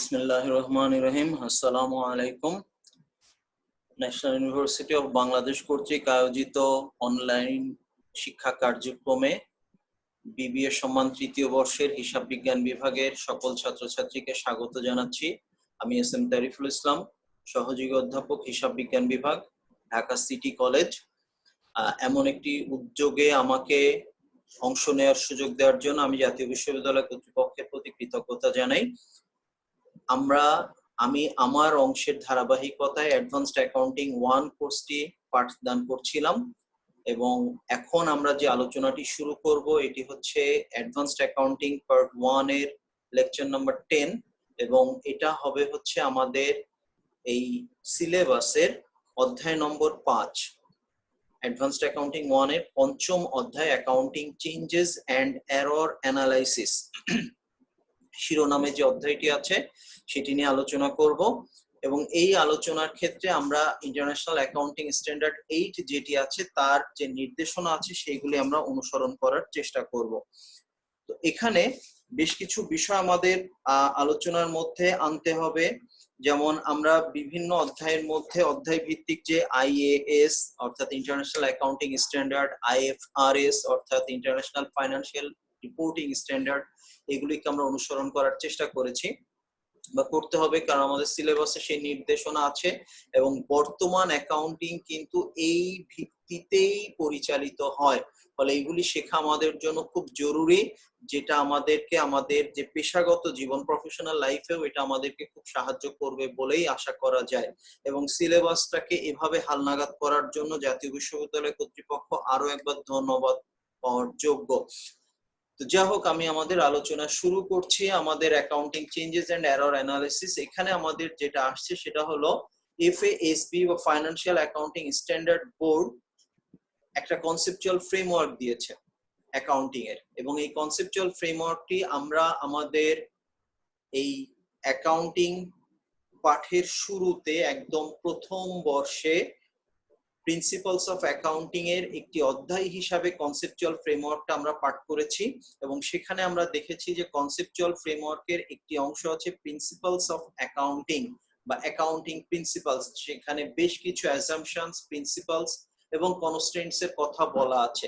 বিসমিল্লাহির রহমানির রহিম। আসসালামু আলাইকুম। ন্যাশনাল ইউনিভার্সিটি অফ বাংলাদেশ কর্তৃক আয়োজিত অনলাইন শিক্ষা কার্যক্রমে বিবিএ সম্মান তৃতীয় বর্ষের হিসাব বিজ্ঞান বিভাগের সকল ছাত্রছাত্রীকে স্বাগত জানাচ্ছি। আমি এস এম তারিফুল ইসলাম, সহযোগী অধ্যাপক, হিসাব বিজ্ঞান বিভাগ, ঢাকা সিটি কলেজ। এমন একটি উদ্যোগে আমাকে অংশ নেওয়ার সুযোগ দেওয়ার জন্য আমি জাতীয় বিশ্ববিদ্যালয় কর্তৃপক্ষের প্রতি কৃতজ্ঞতা জানাই। আমি আমার অংশের ধারাবাহিকতায় অ্যাডভান্সড অ্যাকাউন্টিং 1 কোর্সটি পাঠদান করছিলাম এবং এখন আমরা যে আলোচনাটি শুরু করব এটি হচ্ছে অ্যাডভান্সড অ্যাকাউন্টিং পার্ট 1 এর লেকচার নাম্বার 10 এবং এটা হবে হচ্ছে আমাদের এই সিলেবাসের অধ্যায় নম্বর 5। অ্যাডভান্সড অ্যাকাউন্টিং 1 এর পঞ্চম অধ্যায় accounting changes and error analysis শিরোনামে যে অধ্যায়টি আছে সেটি নিয়ে আলোচনা করব এবং এই আলোচনার ক্ষেত্রে আমরা ইন্টারন্যাশনাল অ্যাকাউন্টিং স্ট্যান্ডার্ড 8 যেটি আছে তার যে নির্দেশনা আছে সেইগুলি আমরা অনুসরণ করার চেষ্টা করব। তো এখানে বেশ কিছু বিষয় আমাদের আলোচনার মধ্যে আনতে হবে, যেমন আমরা বিভিন্ন অধ্যায়ের মধ্যে অধ্যায় ভিত্তিক যে আইএএস অর্থাৎ ইন্টারন্যাশনাল অ্যাকাউন্টিং স্ট্যান্ডার্ড, আইএফআরএস অর্থাৎ ইন্টারন্যাশনাল ফাইন্যান্সিয়াল রিপোর্টিং স্ট্যান্ডার্ড, এগুলিকে আমরা অনুসরণ করার চেষ্টা করেছি বা করতে হবে, কারণ আমাদের সিলেবাসে সেই নির্দেশনা আছে এবং বর্তমান অ্যাকাউন্টিং কিন্তু এই ভিত্তিতেই পরিচালিত হয়। ফলে এইগুলি শেখা আমাদের জন্য খুব জরুরি, যেটা আমাদেরকে আমাদের যে পেশাগত জীবন, প্রফেশনাল লাইফেও এটা আমাদেরকে খুব সাহায্য করবে বলেই আশা করা যায়। এবং সিলেবাসটাকে এভাবে হালনাগাদ করার জন্য জাতীয় বিশ্ববিদ্যালয় কর্তৃপক্ষ আরো একবার ধন্যবাদ পাওয়ার যোগ্য। তো যা হোক, আমি আমাদের আলোচনা শুরু করছি। আমাদের accounting changes and error analysis, এখানে আমাদের যেটা আসছে সেটা হলো এফএএসবি বা ফাইন্যান্সিয়াল অ্যাকাউন্টিং স্ট্যান্ডার্ড বোর্ড একটা কনসেপচুয়াল ফ্রেমওয়ার্ক দিয়েছে অ্যাকাউন্টিং এর, এবং এই কনসেপচুয়াল ফ্রেমওয়ার্কটি আমরা আমাদের এই অ্যাকাউন্টিং পাঠের শুরুতে একদম প্রথম বর্ষে প্রিন্সিপালস অফ অ্যাকাউন্টিং এর একটি অধ্যায় হিসাবে কনসেপচুয়াল ফ্রেমওয়ার্কটা আমরা পাঠ করেছি এবং সেখানে আমরা দেখেছি যে কনসেপচুয়াল ফ্রেমওয়ার্কের একটি অংশ আছে প্রিন্সিপালস অফ অ্যাকাউন্টিং বা অ্যাকাউন্টিং প্রিন্সিপালস। সেখানে বেশ কিছু অ্যাজাম্পশনস, প্রিন্সিপালস এবং কনস্ট্রেন্টস এর কথা বলা আছে,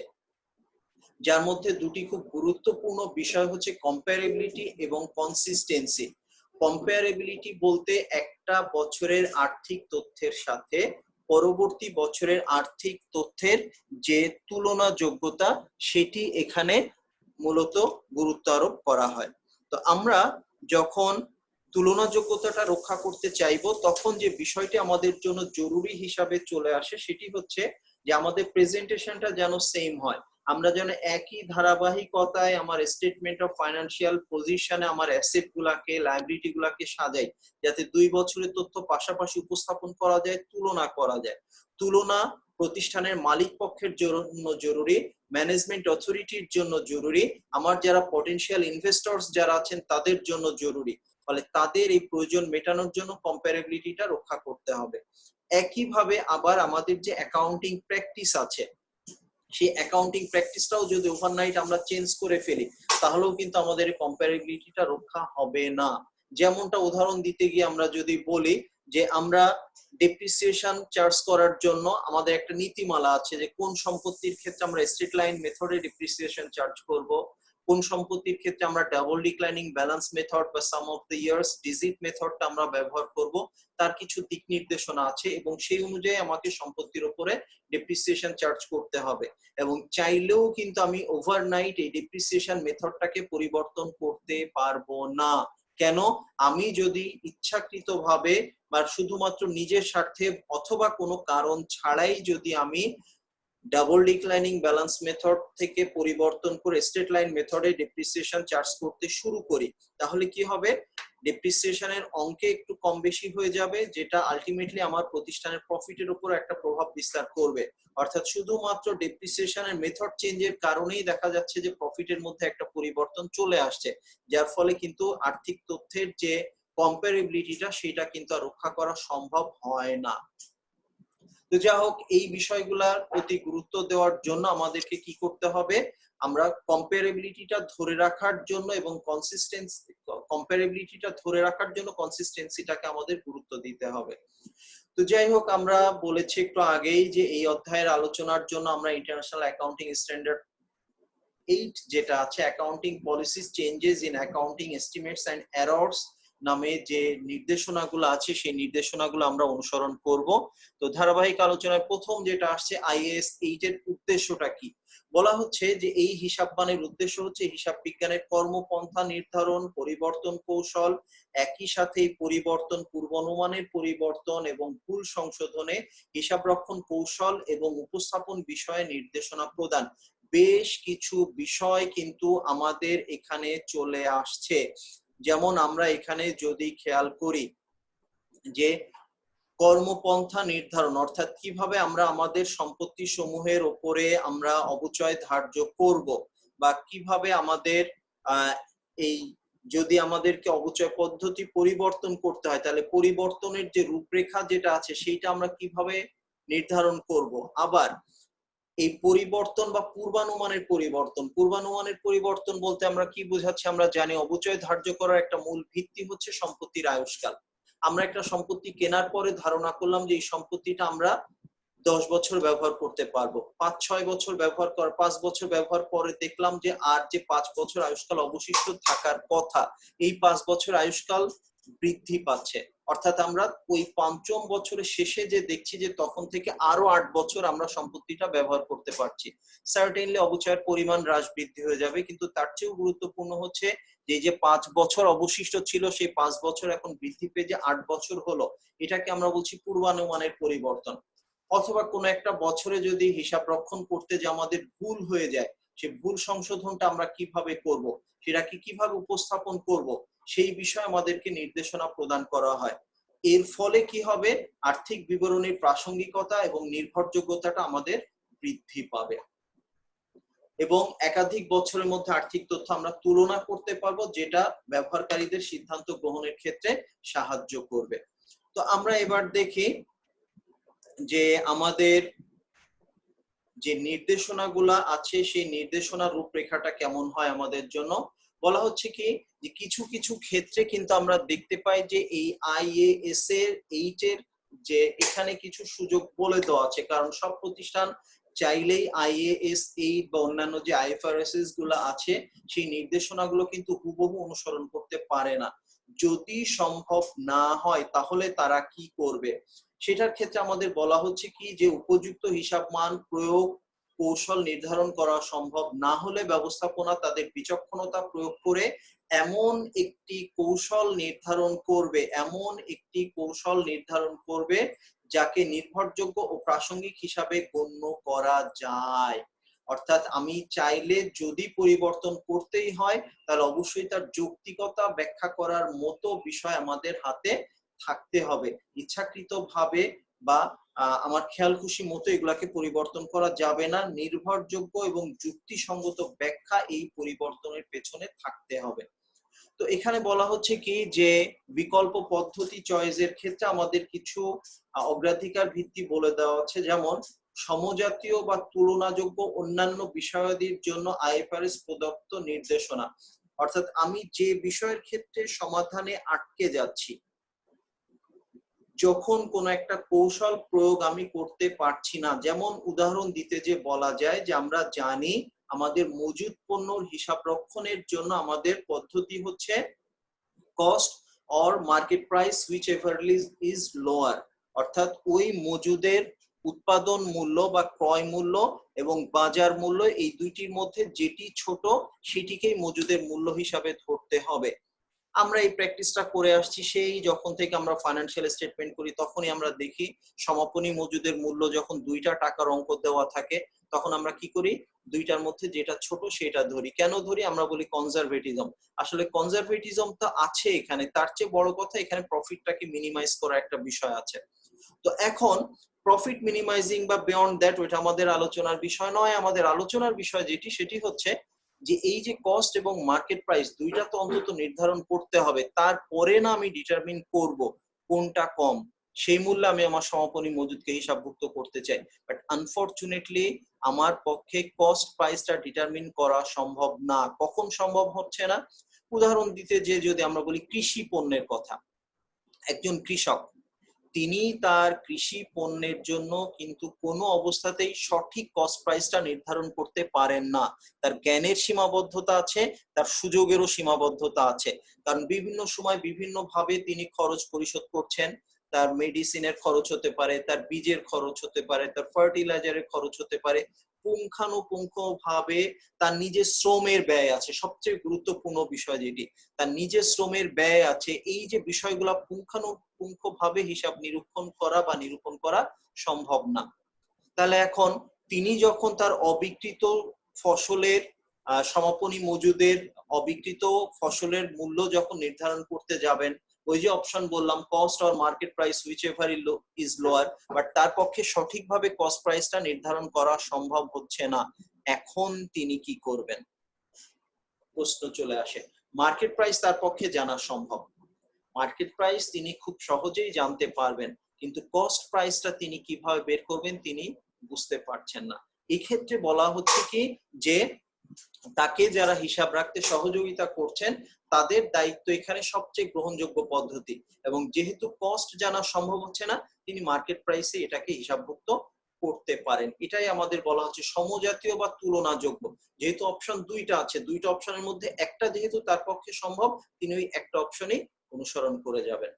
যার মধ্যে দুটি খুব গুরুত্বপূর্ণ বিষয় হচ্ছে কম্পারেবিলিটি এবং কনসিস্টেন্সি। কম্পারেবিলিটি বলতে একটা বছরের আর্থিক তথ্যের সাথে পরবর্তী বছরের আর্থিক তথ্যের যে তুলনাযোগ্যতা, সেটি এখানে মূলত গুরুত্ব আরোপ করা হয়। তো আমরা যখন তুলনাযোগ্যতাটা রক্ষা করতে চাইবো তখন যে বিষয়টি আমাদের জন্য জরুরি হিসাবে চলে আসে সেটি হচ্ছে যে আমাদের প্রেজেন্টেশনটা যেন সেম হয়। আমরা যেন একই ধারাবাহিকতায় আমার স্টেটমেন্ট অফ ফাইন্যান্সিয়াল পজিশনে আমার অ্যাসেট গুলাকে, লায়াবিলিটি গুলাকে সাজাই, যাতে 2 বছরের তথ্য পাশাপাশি উপস্থাপন করা যায়, তুলনা করা যায়। তুলনা প্রতিষ্ঠানের মালিক পক্ষের জন্য জরুরি, ম্যানেজমেন্ট অথরিটির জন্য জরুরি, আমার যারা পটেনশিয়াল ইনভেস্টরস যারা আছেন তাদের জন্য জরুরি। ফলে তাদের এই প্রয়োজন মেটানোর জন্য কম্পারেবিলিটিটা রক্ষা করতে হবে। একইভাবে আবার আমাদের যে অ্যাকাউন্টিং প্র্যাকটিস আছে, সেই অ্যাকাউন্টিং প্র্যাকটিসটাও যদি ওভারনাইট আমরা চেঞ্জ করে ফেলি তাহলেও কিন্তু আমাদের কম্পারেবিলিটিটা রক্ষা হবে না। যেমনটা উদাহরণ দিতে গিয়ে আমরা যদি বলি যে আমরা ডেপ্রিসিয়েশন চার্জ করার জন্য আমাদের একটা নীতিমালা আছে যে কোন সম্পত্তির ক্ষেত্রে আমরা স্ট্রেট লাইন মেথডে ডেপ্রিসিয়েশন চার্জ করব, কোন সম্পত্তির ক্ষেত্রে আমরা ডাবল ডিক্লাইনিং ব্যালেন্স মেথড বা সাম অফ দ্য ইয়ার্স ডিজিট মেথডটা আমরা ব্যবহার করব, তার কিছু দিক নির্দেশনা আছে এবং সেই অনুযায়ী আমাকে সম্পত্তির উপরে ডেপ্রিসিয়েশন চার্জ করতে হবে। এবং চাইলেও কিন্তু আমি ওভারনাইট এই ডেপ্রিসিয়েশন মেথডটাকে পরিবর্তন করতে পারবো না। কেন? আমি যদি ইচ্ছাকৃতভাবে বা শুধুমাত্র নিজের স্বার্থে অথবা কোনো কারণ ছাড়াই যদি আমি ডাবল ডিক্লাইনিং ব্যালেন্স মেথড থেকে পরিবর্তন করে স্ট্রেট লাইন মেথডে ডেপ্রিসিয়েশন চার্জ করতে শুরু করি, তাহলে কি হবে? ডেপ্রিসিয়েশনের অঙ্কে একটু কম বেশি হয়ে যাবে, যেটা আলটিমেটলি আমার প্রতিষ্ঠানের প্রফিটের উপর একটা প্রভাব বিস্তার করবে। অর্থাৎ শুধুমাত্র ডেপ্রিসিয়েশনের মেথড চেঞ্জের কারণেই দেখা যাচ্ছে যে প্রফিটের মধ্যে একটা পরিবর্তন চলে আসছে, যার ফলে কিন্তু আর্থিক তথ্যের যে কম্পারেবিলিটিটা সেটা কিন্তু আর রক্ষা করা সম্ভব হয় না। তো যা হোক, এই বিষয়গুলোর প্রতি গুরুত্ব দেওয়ার জন্য আমাদেরকে কি করতে হবে? আমরা কম্পারেবিলিটিটা ধরে রাখার জন্য এবং কম্পারেবিলিটিটা ধরে রাখার জন্য কনসিস্টেন্সিটাকে আমাদের গুরুত্ব দিতে হবে। তো যাই হোক, আমরা বলেছি একটু আগেই যে এই অধ্যায়ের আলোচনার জন্য আমরা ইন্টারন্যাশনাল অ্যাকাউন্টিং স্ট্যান্ডার্ড 8 যেটা আছে, accounting policies changes in accounting estimates and errors নামে যে নির্দেশনাগুলো আছে সেই নির্দেশনাগুলো আমরা অনুসরণ করব। তো ধারাবাহিক আলোচনায় প্রথম যেটা আসছে আইএএস 8 এর উদ্দেশ্যটা কি। বলা হচ্ছে যে এই হিসাববানের উদ্দেশ্য হচ্ছে হিসাব বিজ্ঞানের কর্মপন্থা নির্ধারণ, পরিবর্তন কৌশল, একই সাথে পরিবর্তন পূর্বানুমানের পরিবর্তন এবং ভুল সংশোধনে হিসাব রক্ষণ কৌশল এবং উপস্থাপন বিষয়ে নির্দেশনা প্রদান। বেশ কিছু বিষয় কিন্তু আমাদের এখানে চলে আসছে। যেমন আমরা এখানে যদি খেয়াল করি যে কর্মপন্থা নির্ধারণ, অর্থাৎ কিভাবে আমরা আমাদের সম্পত্তি সমূহের উপরে আমরা অবচয় ধার্য করব, বা কিভাবে আমাদের এই যদি আমাদেরকে অবচয় পদ্ধতি পরিবর্তন করতে হয় তাহলে পরিবর্তনের যে রূপরেখা যেটা আছে সেইটা আমরা কিভাবে নির্ধারণ করব। আবার এই পরিবর্তন বা পূর্বানুমানের পরিবর্তন বলতে আমরা কি বোঝাচ্ছি, আমরা জানি অবচয় ধার্য করার একটা মূল ভিত্তি হচ্ছে সম্পত্তির আয়ুষ্কাল। আমরা একটা সম্পত্তি কেনার পরে ধারণা করলাম যে এই সম্পত্তিটা আমরা 10 বছর ব্যবহার করতে পারবো, 5-6 বছর ব্যবহার কর 5 বছর ব্যবহার পরে দেখলাম যে আর যে 5 বছর আয়ুষ্কাল অবশিষ্ট থাকার কথা, এই 5 বছর আয়ুষ্কাল বৃদ্ধি পাচ্ছে। অর্থাৎ আমরা ওই পঞ্চম বছরের শেষে যে দেখছি যে তখন থেকে আরো 8 বছর আমরা সম্পত্তিটা ব্যবহার করতে পারছি। সার্টেনলি অবচয়ের পরিমাণ হ্রাস বৃদ্ধি হয়ে যাবে, কিন্তু তার চেয়েও গুরুত্বপূর্ণ হচ্ছে যে 5 বছর অবশিষ্ট ছিল সেই 5 বছর এখন বৃদ্ধি পেয়ে যে 8 বছর হলো, এটাকে আমরা বলছি পূর্বানুমানের পরিবর্তন। অথবা কোনো একটা বছরে যদি হিসাব রক্ষণ করতে যে আমাদের ভুল হয়ে যায়, সেই ভুল সংশোধনটা আমরা কিভাবে করব, সেটাকে কিভাবে উপস্থাপন করব, সেই বিষয়ে আমাদেরকে নির্দেশনা প্রদান করা হয়। এর ফলে কি হবে, আর্থিক বিবরণীর প্রাসঙ্গিকতা এবং নির্ভরযোগ্যতাটা আমাদের বৃদ্ধি পাবে এবং একাধিক বছরের মধ্যে আর্থিক তথ্য আমরা তুলনা করতে পারবো, যেটা ব্যবহারকারীদের সিদ্ধান্ত গ্রহণের ক্ষেত্রে সাহায্য করবে। তো আমরা এবার দেখি যে আমাদের যে নির্দেশনাগুলা আছে সেই নির্দেশনার রূপরেখাটা কেমন হয় আমাদের জন্য। বলা হচ্ছে কি যে কিছু কিছু ক্ষেত্রে কিন্তু আমরা দেখতে পাই যে এই আইএএস এর 8 এর যে এখানে কিছু সুযোগ বলে দেওয়া আছে, কারণ সব প্রতিষ্ঠান চাইলেই আইএএস 8 বা অন্যান্য যে আইএফআরএস গুলো আছে সেই নির্দেশনাগুলো কিন্তু হুবহু অনুসরণ করতে পারে না। যদি সম্ভব না হয় তাহলে তারা কি করবে, সেটার ক্ষেত্রে আমাদের বলা হচ্ছে কি যে উপযুক্ত হিসাব মান প্রয়োগ কৌশল নির্ধারণ করা সম্ভব না হলে ব্যবস্থাপনা তাদের বিচক্ষণতা প্রয়োগ করে এমন একটি কৌশল নির্ধারণ করবে যাকে নির্ভরযোগ্য ও প্রাসঙ্গিক হিসাবে গণ্য করা যায়। অর্থাৎ আমি চাইলে যদি পরিবর্তন করতেই হয় তাহলে অবশ্যই তার যৌক্তিকতা ব্যাখ্যা করার মতো বিষয় আমাদের হাতে থাকতে হবে। ইচ্ছাকৃতভাবে বা আমার খেয়াল খুশি মতো এগুলাকে পরিবর্তন করা যাবে না। নির্ভরযোগ্য এবং যুক্তিসঙ্গত ব্যাখ্যা এই পরিবর্তনের পেছনে থাকতে হবে। তো এখানে বলা হচ্ছে কি যে বিকল্প পদ্ধতি চয়েসের ক্ষেত্রে আমাদের কিছু অগ্রাধিকার ভিত্তি বলে দেওয়া আছে, যেমন সমজাতীয় বা তুলনাযোগ্য অন্যান্য বিষয়াদির জন্য আইএফআরএস প্রদত্ত নির্দেশনা। অর্থাৎ আমি যে বিষয়ের ক্ষেত্রে সমাধানে আটকে যাচ্ছি, যখন কোন একটা কৌশল প্রয়োগ আমি করতে পারছি না, যেমন উদাহরণ দিতে যে বলা যায় যে আমরা জানি আমাদের মজুদ পণ্যর হিসাব রক্ষণের জন্য আমাদের পদ্ধতি হচ্ছে cost or market price which ever is lower, অর্থাৎ ওই মজুদের উৎপাদন মূল্য বা ক্রয় মূল্য এবং বাজার মূল্য এই দুইটির মধ্যে যেটি ছোট সেটিকেই মজুদের মূল্য হিসাবে ধরতে হবে। আমরা এই প্র্যাকটিসটা করে আসছি সেই যখন থেকে আমরা ফাইন্যান্সিয়াল স্টেটমেন্ট করি, তখনই আমরা দেখি সমাপনী মজুদের মূল্য যখন 2টা টাকার অঙ্ক দেওয়া থাকে তখন আমরা কি করি, দুইটার মধ্যে যেটা ছোট সেটা ধরি। কেন ধরি, আমরা বলি কনজারভেটিজম। আসলে কনজারভেটিজম তো আছে এখানে, তার চেয়ে বড় কথা এখানে প্রফিটটাকে মিনিমাইজ করার একটা বিষয় আছে। তো এখন প্রফিট মিনিমাইজিং বা বিয়ন্ড দ্যাট ওইটা আমাদের আলোচনার বিষয় নয়। আমাদের আলোচনার বিষয় সেটি হচ্ছে যে এই যে কস্ট এবং মার্কেট প্রাইস দুইটা তো অন্তত নির্ধারণ করতে হবে, তারপরে না আমি ডিটারমিন করব কোনটা কম, সেই মূল্যে আমি আমার সমাপনী মজুদকে হিসাবভুক্ত করতে চাই। বাট আনফরচুনেটলি আমার পক্ষে কস্ট প্রাইসটা ডিটারমিন করা সম্ভব না। কখন সম্ভব হচ্ছে না, উদাহরণ দিতে যে যদি আমরা বলি কৃষি পণ্যের কথা, একজন কৃষক তিনি তার কৃষি পণ্যের জন্য কিন্তু কোনো অবস্থাতেই সঠিক কস্ট প্রাইসটা নির্ধারণ করতে পারেন না। তার জ্ঞানের সীমাবদ্ধতা আছে, তার সুযোগেরও সীমাবদ্ধতা আছে, কারণ বিভিন্ন সময় বিভিন্ন ভাবে তিনি খরচ পরিশোধ করছেন। তার মেডিসিনের খরচ হতে পারে, তার বীজের খরচ হতে পারে, তার ফার্টিলাইজারের খরচ হতে পারে, পুঙ্খানুপুঙ্খ ভাবে তার নিজের শ্রমের ব্যয় আছে। সবচেয়ে গুরুত্বপূর্ণ বিষয় যেটি, তার নিজের শ্রমের ব্যয় আছে। এই যে বিষয়গুলো পুঙ্খানুপুঙ্খ ভাবে হিসাব নিরীক্ষণ করা বা নিরূপণ করা সম্ভব না। তাহলে এখন তিনি যখন তার অবিকৃত ফসলের সমাপনী মজুদের অবিকৃত ফসলের মূল্য যখন নির্ধারণ করতে যাবেন, ওই যে অপশন বললাম cost or market price which ever is lower, but তার পক্ষে সঠিকভাবে কস্ট প্রাইসটা নির্ধারণ করা সম্ভব হচ্ছে না। এখন তিনি কি করবেন? প্রশ্ন চলে আসে, মার্কেট প্রাইস তার পক্ষে জানা সম্ভব, মার্কেট প্রাইস তিনি খুব সহজেই জানতে পারবেন, কিন্তু কস্ট প্রাইসটা তিনি কিভাবে বের করবেন তিনি বুঝতে পারছেন না। এই ক্ষেত্রে বলা হচ্ছে কি যে তাকে যারা হিসাব রাখতে সহযোগিতা করছেন তাদের দায়িত্ব এখানে সবচেয়ে গ্রহণযোগ্য পদ্ধতি, এবং যেহেতু কস্ট জানা সম্ভব হচ্ছে না তিনি মার্কেট প্রাইসে এটাকে হিসাবভুক্ত করতে পারেন। এটাই আমাদের বলা হচ্ছে সমজাতীয় বা তুলনাযোগ্য। যেহেতু অপশন দুইটা আছে, দুইটা অপশনের মধ্যে একটা যেহেতু তার পক্ষে সম্ভব, তিনি ওই একটা অপশনই অনুসরণ করে যাবেন।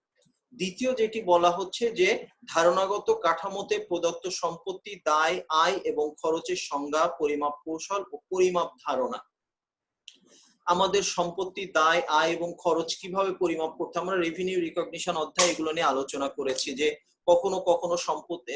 দ্বিতীয় যেটি বলা হচ্ছে যে ধারণাগত কাঠামোতে প্রদত্ত সম্পত্তি, দায়, আয় এবং খরচের সংজ্ঞা, পরিমাপ কৌশল ও পরিমাপ ধারণা। আমাদের সম্পত্তি, দায়, আয় এবং খরচ কিভাবে পরিমাপ করতে, আমরা রেভিনিউ রিকগনিশন অধ্যায় এগুলো নিয়ে আলোচনা করেছি যে কখনো কখনো সম্পত্তি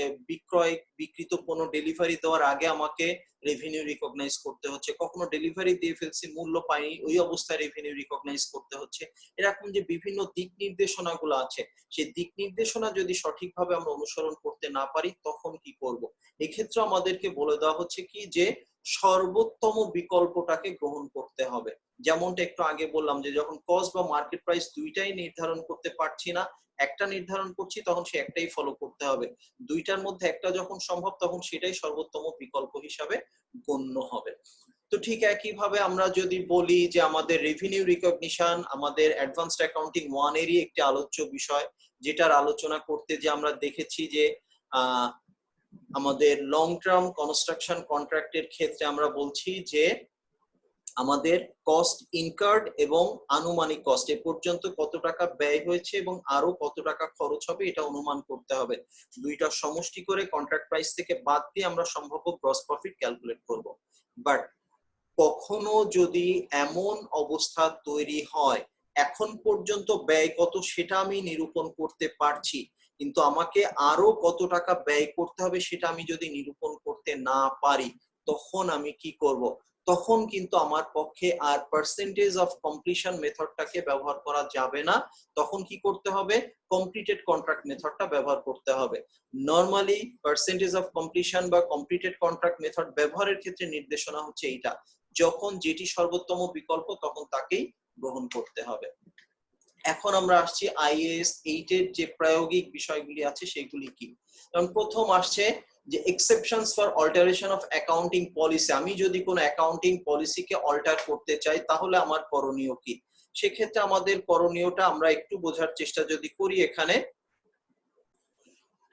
বিকৃত পণ্য ডেলিভারি দেওয়ার আগে আমাকে রেভিনিউ রিকগনাইজ করতে হচ্ছে, কখনো ডেলিভারি দিয়ে ফেলছি মূল্য পাইনি ওই অবস্থায় রেভিনিউ রিকগনাইজ করতে হচ্ছে। এরকম যে বিভিন্ন দিক নির্দেশনাগুলো আছে, সেই দিক নির্দেশনা যদি সঠিকভাবে আমরা অনুসরণ করতে না পারি তখন কি করব? এক্ষেত্রে আমাদেরকে বলে দেওয়া হচ্ছে কি যে সর্বোত্তম বিকল্পটাকে গ্রহণ করতে হবে। যেমনটা একটু আগে বললাম যে যখন কস্ট বা মার্কেট প্রাইস দুইটাই নির্ধারণ করতে পারছি না, একটা নির্ধারণ করছি তখন সে একটাই ফলো করতে হবে। দুইটার মধ্যে একটা যখন সম্ভব তখন সেটাই সর্বোত্তম বিকল্প হিসাবে গণ্য হবে। তো ঠিক একইভাবে আমরা যদি বলি যে আমাদের রেভিনিউ রিকগনিশন আমাদের অ্যাডভান্সড অ্যাকাউন্টিং 1 এরই একটি আলোচ্য বিষয়, যেটার আলোচনা করতে যে আমরা দেখেছি যে আমাদের লং টার্ম কনস্ট্রাকশন কন্ট্রাক্টের ক্ষেত্রে আমরা বলছি যে আমাদের কস্ট ইনকার্ড এবং আনুমানিক কস্ট এ পর্যন্ত কত টাকা ব্যয় হয়েছে এবং আরো কত টাকা খরচ হবে এটা অনুমান করতে হবে। দুইটা সমষ্টি করে কন্ট্রাক্ট প্রাইস থেকে বাদ দিয়ে আমরা সম্ভাব্য গ্রস প্রফিট ক্যালকুলেট করব। বাট কখনো যদি এমন অবস্থা তৈরি হয় এখন পর্যন্ত ব্যয় কত সেটা আমি নিরূপণ করতে পারছি, কিন্তু আমাকে আরো কত টাকা ব্যয় করতে হবে সেটা আমি যদি নিরূপণ করতে না পারি তখন আমি কি করব? তখন কিন্তু আমার পক্ষে আর পার্সেন্টেজ অফ কমপ্লিশন মেথডটাকে ব্যবহার করা যাবে না। তখন কি করতে হবে? কমপ্লিটেড কন্ট্রাক্ট মেথডটা ব্যবহার করতে হবে। নরমালি পার্সেন্টেজ অফ কমপ্লিশন বা কমপ্লিটেড কন্ট্রাক্ট মেথড ব্যবহারের ক্ষেত্রে নির্দেশনা হচ্ছে এইটা, যখন যেটি সর্বোত্তম বিকল্প তখন তাকেই গ্রহণ করতে হবে। এখন আমরা আসছি আইএএস 8 এর যে প্রায়োগিক বিষয়গুলি আছে সেগুলি কি। কারণ প্রথম আসছে যে exceptions for alteration of accounting policy. আমি যদি কোনো অ্যাকাউন্টিং পলিসিকে অল্টার করতে চাই তাহলে আমার করণীয় কি? সেক্ষেত্রে আমাদের করণীয়টা আমরা একটু বোঝার চেষ্টা যদি করি, এখানে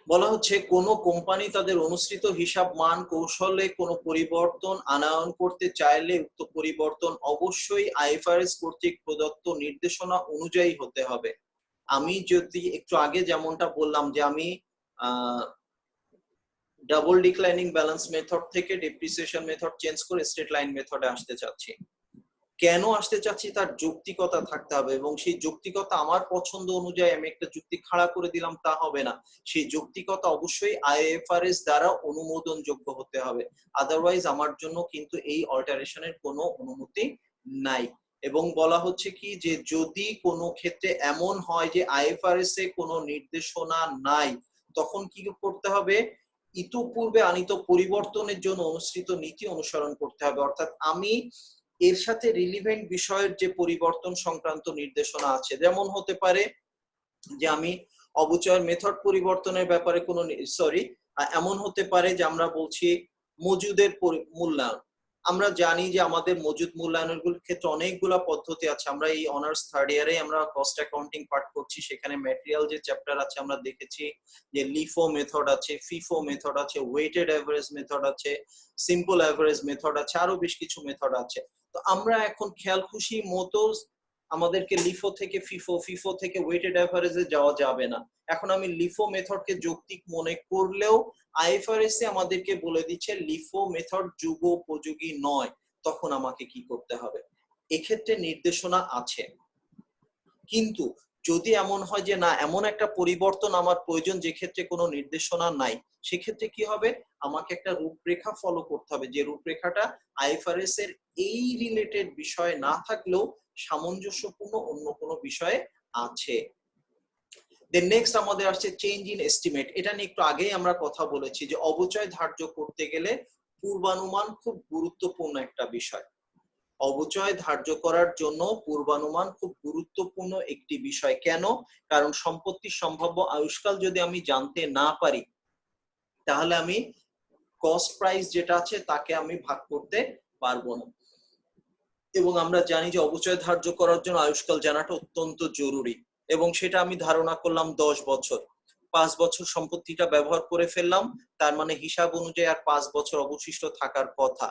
বলা হচ্ছে কোন কোম্পানি তাদের অনুসৃত হিসাব মান কৌশলে কোনো পরিবর্তন আনয়ন করতে চাইলে উক্ত পরিবর্তন অবশ্যই আইএফআরএস কর্তৃক প্রদত্ত নির্দেশনা অনুযায়ী হতে হবে। আমি যদি একটু আগে যেমনটা বললাম যে আমি ডাবল ডিক্লাইনিং ব্যালেন্স মেথড থেকে ডেপ্রিসিয়েশন মেথড চেঞ্জ করে স্ট্রেট লাইন মেথডে আসতে চাচ্ছি, কেন আসতে চাচ্ছি তার যৌক্তিকতা থাকতে হবে, এবং সেই যৌক্তিকতা আমার পছন্দ অনুযায়ী আমি একটা যুক্তি খাড়া করে দিলাম তা হবে না। সেই যৌক্তিকতা অবশ্যই আইএফআরএস দ্বারা অনুমোদনযোগ্য হতে হবে, আদারওয়াইজ আমার জন্য কিন্তু এই অল্টারেশনের কোনো অনুমতি নাই। এবং বলা হচ্ছে কি যে যদি কোনো ক্ষেত্রে এমন হয় যে আইএফআরএস এ কোনো নির্দেশনা নাই তখন কি করতে হবে? ইতোপূর্বে আনিত পরিবর্তনের জন্য অনুসৃত নীতি অনুসরণ করতে হবে। অর্থাৎ আমি এর সাথে রিলিভেন্ট বিষয়ের যে পরিবর্তন সংক্রান্ত নির্দেশনা আছে, যেমন হতে পারে যে আমি অবচয়ের মেথড পরিবর্তনের ব্যাপারে কোনো এমন হতে পারে যে আমরা বলছি মজুদের মূল্যায়ন, আমরা জানি যে আমাদের মজুদ মূল্যায়নের ক্ষেত্রে অনেকগুলা পদ্ধতি আছে। আমরা এই অনার্স থার্ড ইয়ারে আমরা কস্ট অ্যাকাউন্টিং পাঠ করছি, সেখানে ম্যাটেরিয়াল যে চ্যাপ্টার আছে আমরা দেখেছি যে লিফো মেথড আছে, ফিফো মেথড আছে, ওয়েটেড অ্যাভারেজ মেথড আছে, সিম্পল অ্যাভারেজ মেথড আছে, আরো বেশ কিছু মেথড আছে। তো আমরা এখন খেয়াল খুশি মতো আমাদেরকে লিফো থেকে ফিফো, ফিফো থেকে ওয়েটেড অ্যাভারেজে যাওয়া যাবে না। এখন আমি লিফো মেথডকে যৌক্তিক মনে করলেও আইএফআরএস এ আমাদেরকে বলে দিচ্ছে লিফো মেথড যুগোপযোগী নয়, তখন আমাকে কি করতে হবে? এক্ষেত্রে নির্দেশনা আছে, কিন্তু যদি এমন হয় যে না এমন একটা পরিবর্তন আমার প্রয়োজন যে ক্ষেত্রে কোনো নির্দেশনা নাই, সেক্ষেত্রে কি হবে? আমাকে একটা রূপরেখা ফলো করতে হবে, যে রূপরেখাটা আইএফআরএস এর এই রিলেটেড বিষয় না থাকলেও সামঞ্জস্যপূর্ণ অন্য কোনো বিষয়ে আছে। দেন নেক্সট আমাদের আসছে চেঞ্জ ইন এস্টিমেট। এটা নিয়ে একটু আগেই আমরা কথা বলেছি যে অবচয় ধার্য করতে গেলে পূর্বানুমান খুব গুরুত্বপূর্ণ একটা বিষয়। অবচয় ধার্য করার জন্য পূর্বানুমান খুব গুরুত্বপূর্ণ একটি বিষয়। কেন? কারণ সম্পত্তির সম্ভাব্য আয়ুষ্কাল যদি আমি জানতে না পারি, তাহলে আমি কস্ট প্রাইস যেটা আছে তাকে আমি ভাগ করতে পারবো না। এবং আমরা জানি যে অবচয় ধার্য করার জন্য আয়ুষ্কাল জানাটা অত্যন্ত জরুরি, এবং সেটা আমি ধারণা করলাম 10 বছর। 5 বছর সম্পত্তিটা ব্যবহার করে ফেললাম, তার মানে হিসাব অনুযায়ী আর 5 বছর অবশিষ্ট থাকার কথা।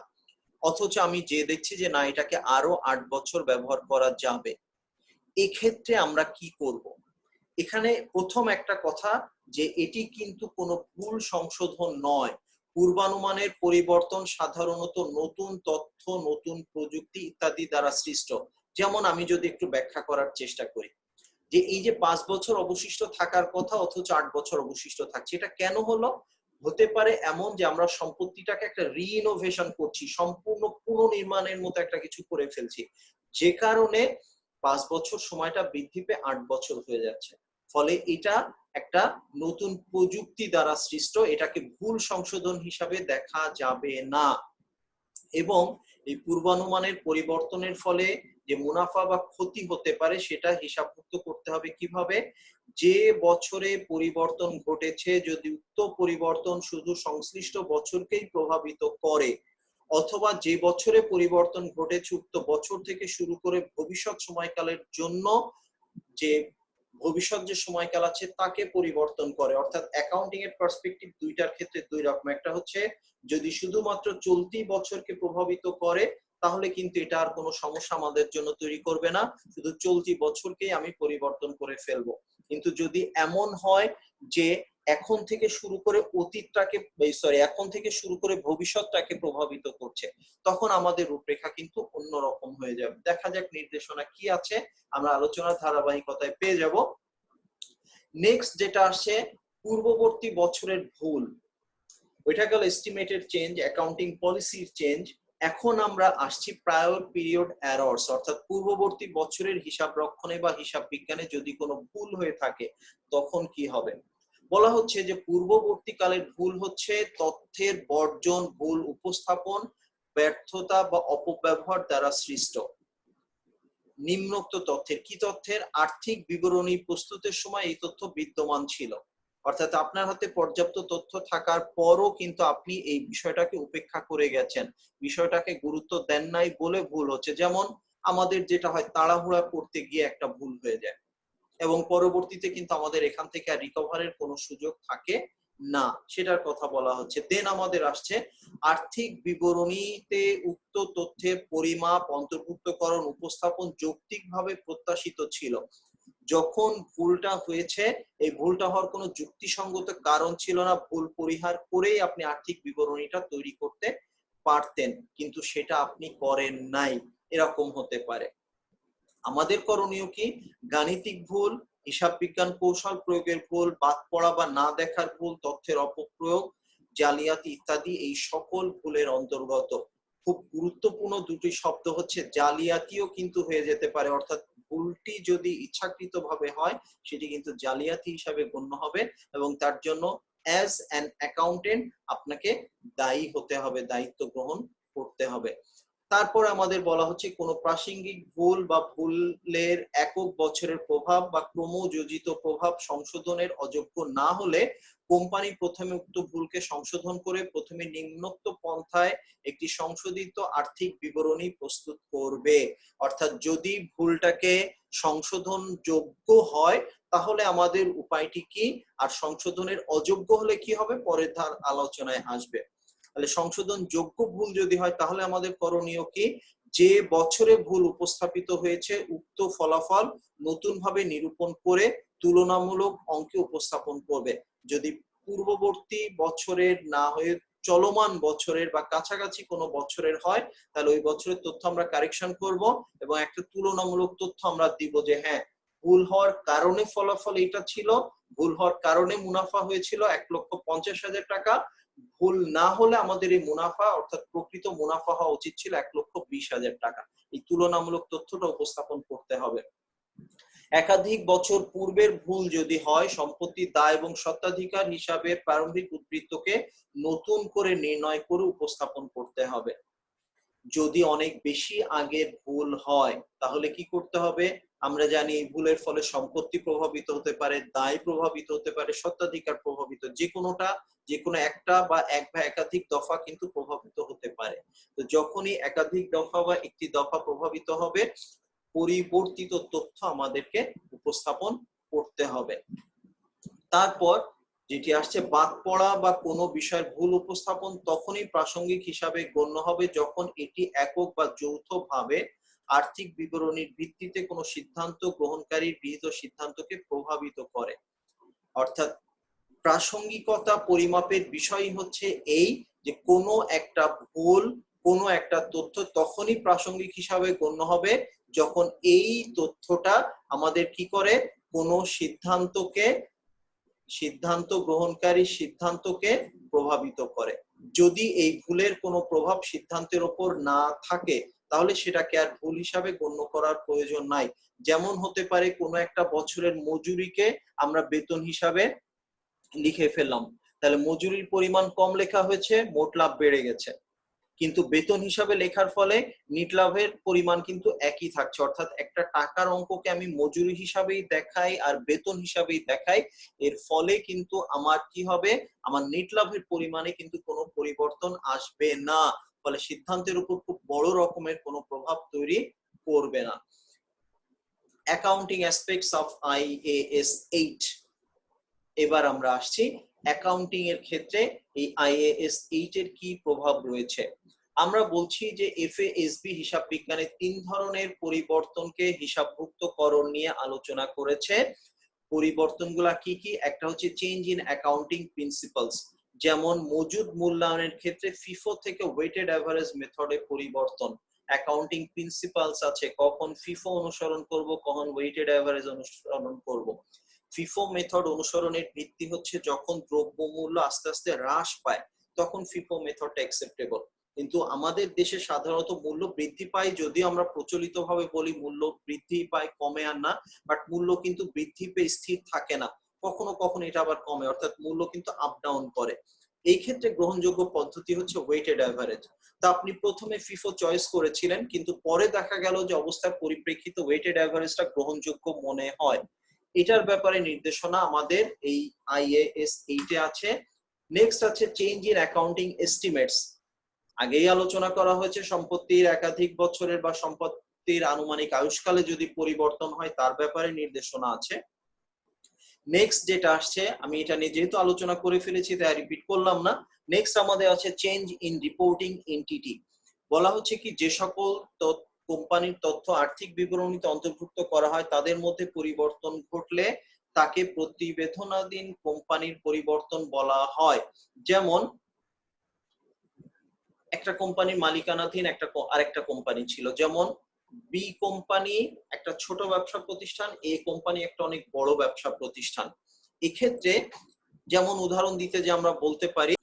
অথচ আমি যে দেখছি যে না এটাকে আরো 8 বছর ব্যবহার করা যাবে। এক্ষেত্রে আমরা কি করব? এখানে প্রথম একটা কথা যে এটি কিন্তু কোনো ভুল সংশোধন নয়। পূর্বানুমানের পরিবর্তন সাধারণত নতুন তথ্য, নতুন প্রযুক্তি ইত্যাদি দ্বারা সৃষ্ট। যেমন আমি যদি একটু ব্যাখ্যা করার চেষ্টা করি, যে এই যে 5 বছর অবশিষ্ট থাকার কথা অথচ 8 বছর অবশিষ্ট থাকছে, এটা কেন হলো? হতে পারে এমন যে আমরা সম্পত্তিটাকে একটা রিইনোভেশন করছি, সম্পূর্ণ পুনর্নির্মাণের মতো একটা কিছু করে ফেলছি, যে কারণে 5 বছর সময়টা বৃদ্ধি পেয়ে 8 বছর হয়ে যাচ্ছে। ফলে এটা একটা নতুন প্রযুক্তি দ্বারা সৃষ্ট, এটাকে ভুল সংশোধন হিসাবে দেখা যাবে না। এবং এই পূর্বানুমানের পরিবর্তনের ফলে যে মুনাফা বা ক্ষতি হতে পারে সেটা হিসাবভুক্ত করতে হবে কিভাবে? যে বছরে পরিবর্তন ঘটেছে যদি উক্ত পরিবর্তন শুধু সংশ্লিষ্ট বছরকেই প্রভাবিত করে, অথবা যে বছরে পরিবর্তন ঘটেছে উক্ত বছর থেকে শুরু করে ভবিষ্যৎ সময়কালের জন্য যে ভবিষ্যৎ যে সময়কাল আছে তাকে পরিবর্তন করে। অর্থাৎ অ্যাকাউন্টিং এর পার্সপেক্টিভ দুইটার ক্ষেত্রে দুই রকম। একটা হচ্ছে যদি শুধুমাত্র চলতি বছরকে প্রভাবিত করে, তাহলে কিন্তু এটা আর কোনো সমস্যা আমাদের জন্য তৈরি করবে না, শুধু চলতি বছরকেই আমি পরিবর্তন করে ফেলবো। কিন্তু যদি এমন হয় যে এখন থেকে শুরু করে অতীতটাকে, এখন থেকে শুরু করে ভবিষ্যৎটাকে প্রভাবিত করছে, তখন আমাদের রূপরেখা কিন্তু অন্যরকম হয়ে যাবে। দেখা যাক নির্দেশনা কি আছে, আমরা আলোচনার ধারাবাহিকতায় পেয়ে যাব। নেক্সট যেটা আসছে পূর্ববর্তী বছরের ভুল, ওইটা গেল এস্টিমেটেড চেঞ্জ, অ্যাকাউন্টিং পলিসির চেঞ্জ। এখন আমরা আসছি প্রায়র পিরিয়ড এরর্স, অর্থাৎ পূর্ববর্তী বছরের হিসাব রক্ষণে বা হিসাব বিজ্ঞানে যদি কোনো ভুল হয়ে থাকে তখন কি হবে? বলা হচ্ছে যে পূর্ববর্তীকালের ভুল হচ্ছে তথ্যের বর্জন, ভুল উপস্থাপন, ব্যর্থতা বা অপব্যবহার দ্বারা সৃষ্ট। নিম্নোক্ত তথ্যের, কি তথ্যের? আর্থিক বিবরণী প্রস্তুতের সময় এই তথ্য বিদ্যমান ছিল, অর্থাৎ আপনার হাতে পর্যাপ্ত তথ্য থাকার পরও কিন্তু আপনি এই বিষয়টাকে উপেক্ষা করে গেছেন, বিষয়টাকে গুরুত্ব দেন নাই বলে ভুল হচ্ছে। যেমন আমাদের যেটা হয় তাড়াহুড়া করতে গিয়ে একটা ভুল হয়ে যায়, এবং পরবর্তীতে কিন্তু আমাদের এখান থেকে আর রিকভারের কোনো সুযোগ থাকে না, সেটার কথা বলা হচ্ছে। দেন আমাদের আসছে আর্থিক বিবরণীতে উক্ত তথ্যের পরিমাপ, অন্তর্ভুক্তকরণ, উপস্থাপন যৌক্তিকভাবে প্রত্যাশিত ছিল। যখন ভুলটা হয়েছে, এই ভুলটা হওয়ার কোনো যুক্তিসঙ্গত কারণ ছিল না, ভুল পরিহার করেই আপনি আর্থিক বিবরণীটা তৈরি করতে পারতেন, কিন্তু সেটা আপনি করেন নাই, এরকম হতে পারে। আমাদের করণীয় কি? গাণিতিক ভুল, হিসাব বিজ্ঞান কৌশল প্রয়োগের ভুল, বাদ পড়া বা না দেখার ভুল, তথ্যের অপপ্রয়োগ, জালিয়াতি ইত্যাদি এই সকল ভুলের অন্তর্গত। খুব গুরুত্বপূর্ণ দুটি শব্দ হচ্ছে জালিয়াতিও কিন্তু হয়ে যেতে পারে, অর্থাৎ ভুলটি যদি ইচ্ছাকৃতভাবে হয় সেটি কিন্তু জালিয়াতি হিসাবে গণ্য হবে, এবং তার জন্য অ্যাজ অ্যান অ্যাকাউন্টেন্ট আপনাকে দায়ী হতে হবে, দায়িত্ব গ্রহণ করতে হবে। তারপর আমাদের বলা হচ্ছে কোনো প্রাসঙ্গিক ভুল বা ভুলের একক বছরের প্রভাব বা ক্রমযোজিত প্রভাব সংশোধনের অযোগ্য না হলে কোম্পানি প্রথমে উক্ত ভুলকে সংশোধন করে প্রথমে নিম্নোক্ত পন্থায় একটি সংশোধিত আর্থিক বিবরণী প্রস্তুত করবে। অর্থাৎ যদি ভুলটাকে সংশোধন যোগ্য হয় তাহলে আমাদের উপায়টি কি, আর সংশোধনের অযোগ্য হলে কি হবে পরের ধার আলোচনায় আসবে। তাহলে সংশোধন যোগ্য ভুল যদি হয় তাহলে আমাদের করণীয় কি, যে বছরে ভুল উপস্থাপিত হয়েছে উক্ত ফলাফল নতুন ভাবে নিরূপণ করে তুলনামূলক অঙ্কে উপস্থাপন করবে। যদি পূর্ববর্তী বছরের না হয়ে চলমান বছরের বা কাছাকাছি কোনো বছরের হয় তাহলে ওই বছরের তথ্য আমরা কারেকশন করব এবং একটা তুলনামূলক তথ্য আমরা দিব যে হ্যাঁ ভুল হওয়ার কারণে ফলাফল এটা ছিল, ভুল হওয়ার কারণে মুনাফা হয়েছিল 1,50,000 টাকা, ভুল না হলে আমাদের এই মুনাফা অর্থাৎ প্রকৃত মুনাফা হওয়া উচিত ছিল 1,20,000 টাকা। এই তুলনামূলক তথ্যটা উপস্থাপন করতে হবে। একাধিক বছর পূর্বের ভুল যদি হয় সম্পত্তির দায় এবং স্বত্বাধিকার হিসাবে প্রারম্ভিক উদ্বৃত্তকে নতুন করে নির্ণয় করে উপস্থাপন করতে হবে। যদি অনেক বেশি আগের ভুল হয় তাহলে কি করতে হবে, আমরা জানি এই ভুলের ফলে সম্পত্তি প্রভাবিত হতে পারে, দায় প্রভাবিত হতে পারে, স্বত্বাধিকার প্রভাবিত, যে কোনো একটা বা এক বা একাধিক দফা কিন্তু প্রভাবিত হতে পারে। তো যখনই একাধিক দফা বা একটি দফা প্রভাবিত হবে পরিবর্তিত তথ্য আমাদেরকে উপস্থাপন করতে হবে। তারপর যেটি আসছে বাদ পড়া বা কোনো বিষয়ের ভুল উপস্থাপন তখনই প্রাসঙ্গিক হিসাবে গণ্য হবে যখন এটি একক বা যৌথভাবে আর্থিক বিবরণীর ভিত্তিতে কোনো সিদ্ধান্ত গ্রহণকারীর গৃহীত সিদ্ধান্তকে প্রভাবিত করে। অর্থাৎ প্রাসঙ্গিকতা পরিমাপের বিষয় হচ্ছে এই যে কোনো একটা ভুল কোনো একটা তথ্য তখনই প্রাসঙ্গিক হিসাবে গণ্য হবে যখন এই তথ্যটা আমাদের কি করে কোনো সিদ্ধান্ত গ্রহণকারী সিদ্ধান্তকে প্রভাবিত করে। যদি এই ভুলের কোনো প্রভাব সিদ্ধান্তের উপর না থাকে তাহলে সেটাকে আর ভুল হিসাবে গণ্য করার প্রয়োজন নাই। যেমন হতে পারে কোনো একটা বছরের মজুরিকে আমরা বেতন হিসাবে লিখে ফেললাম, তাহলে মজুরির পরিমাণ কম লেখা হয়েছে, মোট লাভ বেড়ে গেছে, কিন্তু বেতন হিসাবে লেখার ফলে নিট লাভের পরিমাণ কিন্তু একই থাকছে। অর্থাৎ একটা টাকার অঙ্ককে আমি মজুরি হিসাবেই দেখাই আর বেতন হিসাবেই দেখাই, এর ফলে কিন্তু আমার কি হবে, আমার নিট লাভের পরিমাণে কিন্তু কোনো পরিবর্তন আসবে না, ফলে সিদ্ধান্তের উপর খুব বড় রকমের কোনো প্রভাব তৈরি করবে না। Accounting aspects of IAS 8। এবার আমরা আসছি অ্যাকাউন্টিং এর ক্ষেত্রে এই IAS 8 এর কি প্রভাব রয়েছে। আমরা বলছি যে FASB হিসাব বিজ্ঞানে 3 ধরনের পরিবর্তনকে হিসাবভুক্তকরণ নিয়ে আলোচনা করেছে। পরিবর্তনগুলো কি কি, একটা হচ্ছে চেঞ্জ ইন অ্যাকাউন্টিং প্রিন্সিপালস, যেমন মজুদ মূল্যায়নের ক্ষেত্রে FIFO থেকে ওয়েটেড অ্যাভারেজ মেথডে পরিবর্তন। অ্যাকাউন্টিং প্রিন্সিপালস আছে, কখন FIFO অনুসরণ করব কখন ওয়েটেড অ্যাভারেজ অনুসরণ করব। FIFO মেথড অনুসরণের ভিত্তি হচ্ছে যখন দ্রব্যমূল্য আস্তে আস্তে হ্রাস পায় তখন FIFO মেথডটা অ্যাকসেপ্টেবল, কিন্তু আমাদের দেশে সাধারণত মূল্য বৃদ্ধি পায়, যদিও আমরা প্রচলিতভাবে বলি মূল্য বৃদ্ধি পায় কমে আর না, বাট মূল্য কিন্তু বৃদ্ধি পেয়ে স্থির থাকে না, কখনো কখনো এটা আবার কমে, অর্থাৎ মূল্য কিন্তু আপ ডাউন করে। এই ক্ষেত্রে গ্রহণযোগ্য পদ্ধতি হচ্ছে ওয়েটেড অ্যাভারেজ। তা আপনি প্রথমে FIFO চয়েস করেছিলেন কিন্তু পরে দেখা গেল যে অবস্থার পরিপ্রেক্ষিতে ওয়েটেড অ্যাভারেজটা গ্রহণযোগ্য মনে হয়, এটার ব্যাপারে নির্দেশনা আমাদের এই IAS 8 এ আছে। নেক্সট আছে চেঞ্জ ইন অ্যাকাউন্টিং এস্টিমেটস। আগেই আলোচনা করা হয়েছে সম্পত্তির একাধিক বছরের বা সম্পত্তির আনুমানিক আয়ুষ্কালে যদি পরিবর্তন হয় তার ব্যাপারে নির্দেশনা আছে। নেক্সট যেটা আসছে, আমি এটা নিয়ে যেহেতু আলোচনা করে ফেলেছি তাই রিপিট করলাম না। নেক্সট আমাদের আছে চেঞ্জ ইন রিপোর্টিং এন্টিটি। বলা হচ্ছে কি যে সকল কোম্পানির তথ্য আর্থিক বিবরণীতে অন্তর্ভুক্ত করা হয় তাদের মধ্যে পরিবর্তন ঘটলে তাকে প্রতিবেদনাধীন কোম্পানির পরিবর্তন বলা হয়। যেমন একটা কোম্পানির মালিকানাধীন আরেকটা কোম্পানি ছিল, যেমন বি কোম্পানি একটা ছোট ব্যবসা প্রতিষ্ঠান, এ কোম্পানি একটা অনেক বড় ব্যবসা প্রতিষ্ঠান। এক্ষেত্রে যেমন উদাহরণ দিতে যে আমরা বলতে পারি,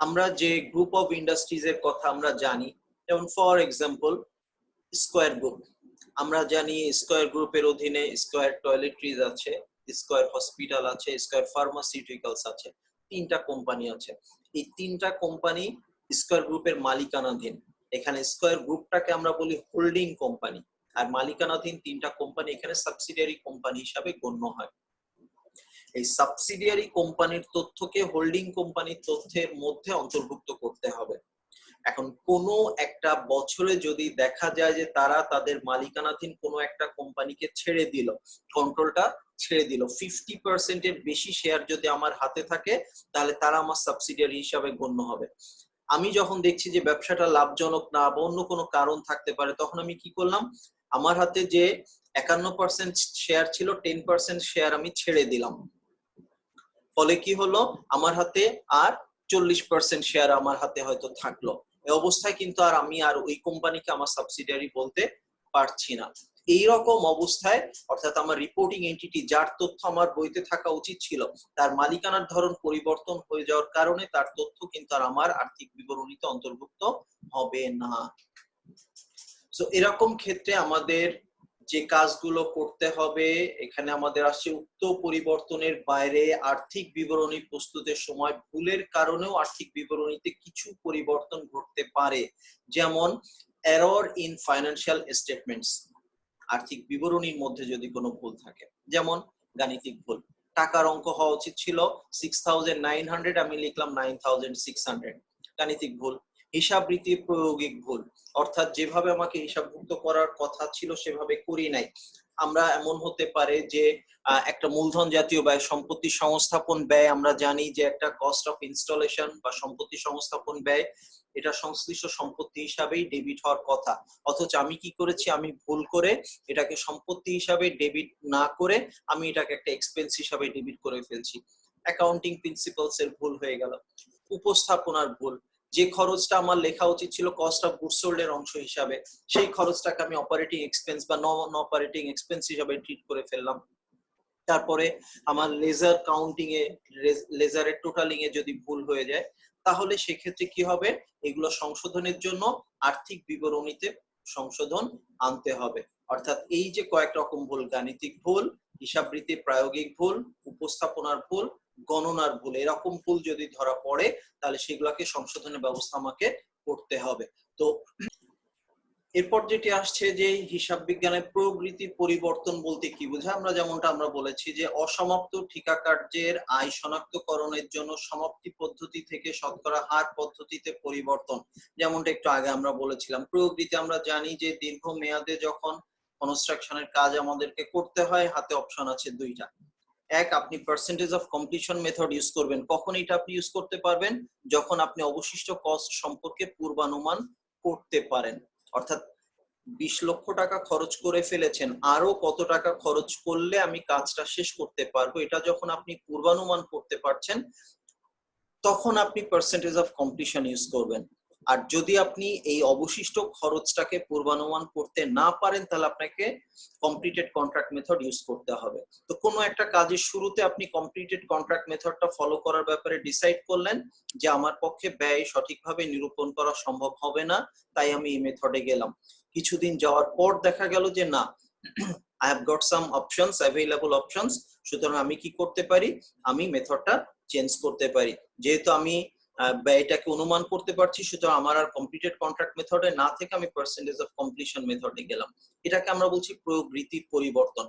আমরা যে গ্রুপ অফ ইন্ডাস্ট্রিজ এর কথা আমরা জানি, যেমন ফর এক্সাম্পল স্কয়ার গ্রুপ, আমরা জানি স্কয়ার গ্রুপের অধীনে স্কয়ার টয়লেট্রিজ আছে, স্কয়ার হসপিটাল আছে, স্কয়ার ফার্মাসিউটিক্যালস আছে, 3টা কোম্পানি আছে। এই 3টা কোম্পানি স্কয়ার গ্রুপের মালিকানাধীন। এখানে স্কয়ার গ্রুপটাকে আমরা বলি হোল্ডিং কোম্পানি, আর মালিকানাধীন 3টা কোম্পানি এখানে সাবসিডিয়ারি কোম্পানি হিসাবে গণ্য হয়। এই সাবসিডিয়ারি কোম্পানির তথ্যকে হোল্ডিং কোম্পানির তথ্যের মধ্যে অন্তর্ভুক্ত করতে হবে। এখন কোনো একটা বছরে যদি দেখা যায় যে তারা তাদের মালিকানাধীন কোনো একটা কোম্পানিকে ছেড়ে দিল, কন্ট্রোলটা ছেড়ে দিল, 50% এর বেশি শেয়ার যদি আমার হাতে থাকে, তাহলে তারা আমার সাবসিডিয়ারি হিসাবে গণ্য হবে। আমি যখন দেখছি যে ব্যবসাটা লাভজনক না বা অন্য কোনো কারণ থাকতে পারে, তখন আমি কি করলাম, আমার হাতে যে 51% শেয়ার ছিল 10% শেয়ার আমি ছেড়ে দিলাম। ফলে কি হলো, আমার হাতে আর 40% শেয়ার আমার হাতে হয়তো থাকলো। এই অবস্থায় কিন্তু আমি আর ওই কোম্পানিকে আমার সাবসিডিয়ারি বলতে পারছি না। এইরকম অবস্থায় অর্থাৎ আমার রিপোর্টিং এন্টিটি যার তথ্য আমার বইতে থাকা উচিত ছিল, তার মালিকানার ধরন পরিবর্তন হয়ে যাওয়ার কারণে তার তথ্য কিন্তু আর আমার আর্থিক বিবরণীতে অন্তর্ভুক্ত হবে না। সো এরকম ক্ষেত্রে আমাদের যে কাজগুলো করতে হবে, এখানে আমাদের আসছে উক্ত পরিবর্তনের বাইরে আর্থিক বিবরণী প্রস্তুতের সময় ভুলের কারণেও আর্থিক বিবরণীতে কিছু পরিবর্তন ঘটতে পারে, যেমন এরর ইন ফাইন্যান্সিয়াল স্টেটমেন্টস। আর্থিক বিবরণীর মধ্যে যদি কোনো ভুল থাকে, যেমন গাণিতিক ভুল, টাকার অঙ্ক হওয়া উচিত ছিল 6900, আমি লিখলাম 9600, গাণিতিক ভুল। হিসাব রীতির প্রয়োগিক ভুল, অর্থাৎ যেভাবে আমাকে হিসাবভুক্ত করার কথা ছিল সেভাবে করি নাই। আমরা এমন হতে পারে যে একটা মূলধন জাতীয় ব্যয়, সম্পত্তি সংস্থাপন ব্যয়, আমরা জানি যে একটা কস্ট অফ ইনস্টলেশন বা সম্পত্তি সংস্থাপন ব্যয়, এটা সংশ্লিষ্ট সম্পত্তি হিসাবেই ডেবিট হওয়ার কথা, অথচ আমি কি করেছি, আমি ভুল করে এটাকে সম্পত্তি হিসাবে ডেবিট না করে আমি এটাকে একটা এক্সপেন্স হিসাবে ডেবিট করে ফেলছি। অ্যাকাউন্টিং প্রিন্সিপালস এর ভুল হয়ে গেল। উপস্থাপনার ভুল, যে খরচটা আমার লেখা উচিত ছিল কস্ট অফ গুডস সোল্ড এর অংশ হিসাবে, সেই খরচটাকে আমি অপারেটিং এক্সপেন্স বা নন অপারেটিং এক্সপেন্স হিসাবে ট্রিট করে ফেললাম। তারপরে আমার লেজার কাউন্টিং এ, লেজারের টোটালিং এ যদি ভুল হয়ে যায়, তাহলে সেক্ষেত্রে কি হবে, এগুলো সংশোধনের জন্য আর্থিক বিবরণীতে সংশোধন আনতে হবে। অর্থাৎ এই যে কয়েক রকম ভুল, গাণিতিক ভুল, হিসাবরীতি প্রায়োগিক ভুল, উপস্থাপনার ভুল, গণনার ভুল, এরকম ভুল যদি ধরা পড়ে তাহলে সেগুলোকে সংশোধনের ব্যবস্থা আমাকে করতে হবে। তো এরপর যেটি আসছে যে হিসাব বিজ্ঞানের প্রবৃত্তির পরিবর্তন বলতে কি বোঝায়, আমরা যেমনটা আমরা বলেছি যে অসমাপ্ত ঠিকা কার্যের আয় শনাক্তকরণের জন্য সমাপ্তি পদ্ধতি থেকে শতকরা হার পদ্ধতিতে পরিবর্তন, যেমনটা একটু আগে আমরা বলেছিলাম। প্রবৃত্তি আমরা জানি যে দীর্ঘ মেয়াদে যখন কনস্ট্রাকশনের কাজ আমাদেরকে করতে হয়, হাতে অপশন আছে দুইটা। এক, আপনি percentage of completion method use করবেন। কখন এটা আপনি ইউজ করতে পারবেন, যখন আপনি অবশিষ্ট কস্ট সম্পর্কে পূর্বানুমান করতে পারেন। অর্থাৎ 20 লক্ষ টাকা খরচ করে ফেলেছেন, আরো কত টাকা খরচ করলে আমি কাজটা শেষ করতে পারবো, এটা যখন আপনি পূর্বানুমান করতে পারছেন, তখন আপনি পার্সেন্টেজ অফ কমপ্লিশন ইউজ করবেন। আর যদি আপনি এই অবশিষ্ট খরচটাকে পূর্বানুমান করতে না পারেন, তাহলে আপনাকে কমপ্লিটেড কন্ট্রাক্ট মেথড ইউজ করতে হবে। তো কোনো একটা কাজের শুরুতে আপনি কমপ্লিটেড কন্ট্রাক্ট মেথডটা ফলো করার ব্যাপারে ডিসাইড করলেন যে আমার পক্ষে ব্যয় সঠিকভাবে নিরূপণ করা সম্ভব হবে না, তাই আমি এই মেথডে গেলাম। কিছুদিন যাওয়ার পর দেখা গেল যে না, I have got some options, available options, সুতরাং আমি কি করতে পারি, আমি মেথডটা চেঞ্জ করতে পারি। যেহেতু আমি ব্যয়টাকে অনুমান করতে পারছি, সুতরাং আমার আর কমপ্লিটেড কন্ট্রাক্ট মেথডে না থেকে আমি পার্সেন্টেজ অফ কমপ্লিশন মেথডে গেলাম। এটাকে আমরা বলছি প্রবৃত্তির পরিবর্তন।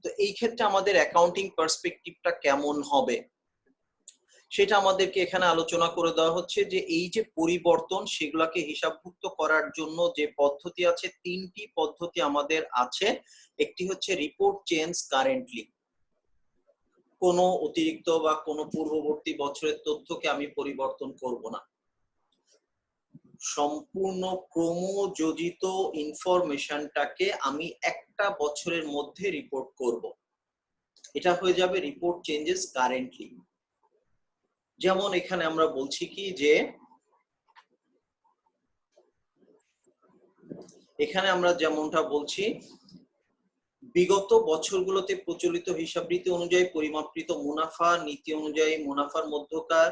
তো এই ক্ষেত্রে আমাদের অ্যাকাউন্টিং পার্সপেক্টিভটা কেমন হবে সেটা আমাদেরকে এখানে আলোচনা করে দেওয়া হচ্ছে, যে এই যে পরিবর্তন সেগুলোকে হিসাবভুক্ত করার জন্য যে পদ্ধতি আছে, 3টি পদ্ধতি আমাদের আছে। একটি হচ্ছে রিপোর্ট চেঞ্জ কারেন্টলি, কোনো অতিরিক্ত বা কোনো পূর্ববর্তী বছরের তথ্যকে আমি পরিবর্তন করব না, সম্পূর্ণ ক্রমযোজিত ইনফরমেশনটাকে আমি একটা বছরের মধ্যে রিপোর্ট করব, এটা হয়ে যাবে রিপোর্ট চেঞ্জেস কারেন্টলি। যেমন এখানে আমরা বলছি কি যে এখানে আমরা যেমনটা বলছি, বিগত বছরগুলোতে প্রচলিত হিসাবরীতি অনুযায়ী পরিমাপকৃত মুনাফা নীতি অনুযায়ী মুনাফার মধ্যকার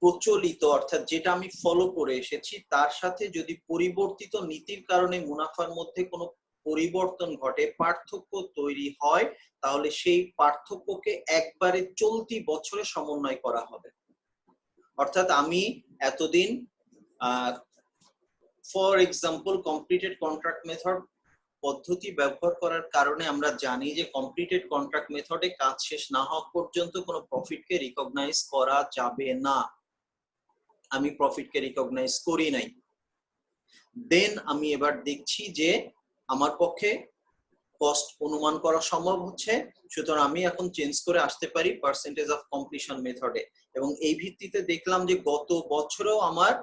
প্রচলিত, অর্থাৎ যেটা আমি ফলো করে এসেছি, তার সাথে যদি পরিবর্তিত নীতির কারণে মুনাফার মধ্যে কোনো পরিবর্তন ঘটে, পার্থক্য তৈরি হয়, তাহলে সেই পার্থক্যকে একবারে চলতি বছরে সমন্বয় করা হবে। অর্থাৎ আমি এতদিন for example completed contract method পদ্ধতি ব্যবহার করার কারণে আমরা জানি যে কমপ্লিটেড কন্ট্রাক্ট মেথডে কাজ শেষ না হওয়া পর্যন্ত কোনো প্রফিটকে রিকগনাইজ করা যাবে না। আমি প্রফিটকে রিকগনাইজ করি নাই, দেন আমি এবার দেখছি যে আমার পক্ষে কস্ট অনুমান করা সম্ভব হচ্ছে, সুতরাং আমি এখন চেঞ্জ করে আসতে পারি পার্সেন্টেজ অফ কমপ্লিশন মেথডে, এবং এই ভিত্তিতে দেখলাম যে গত বছরেও আমার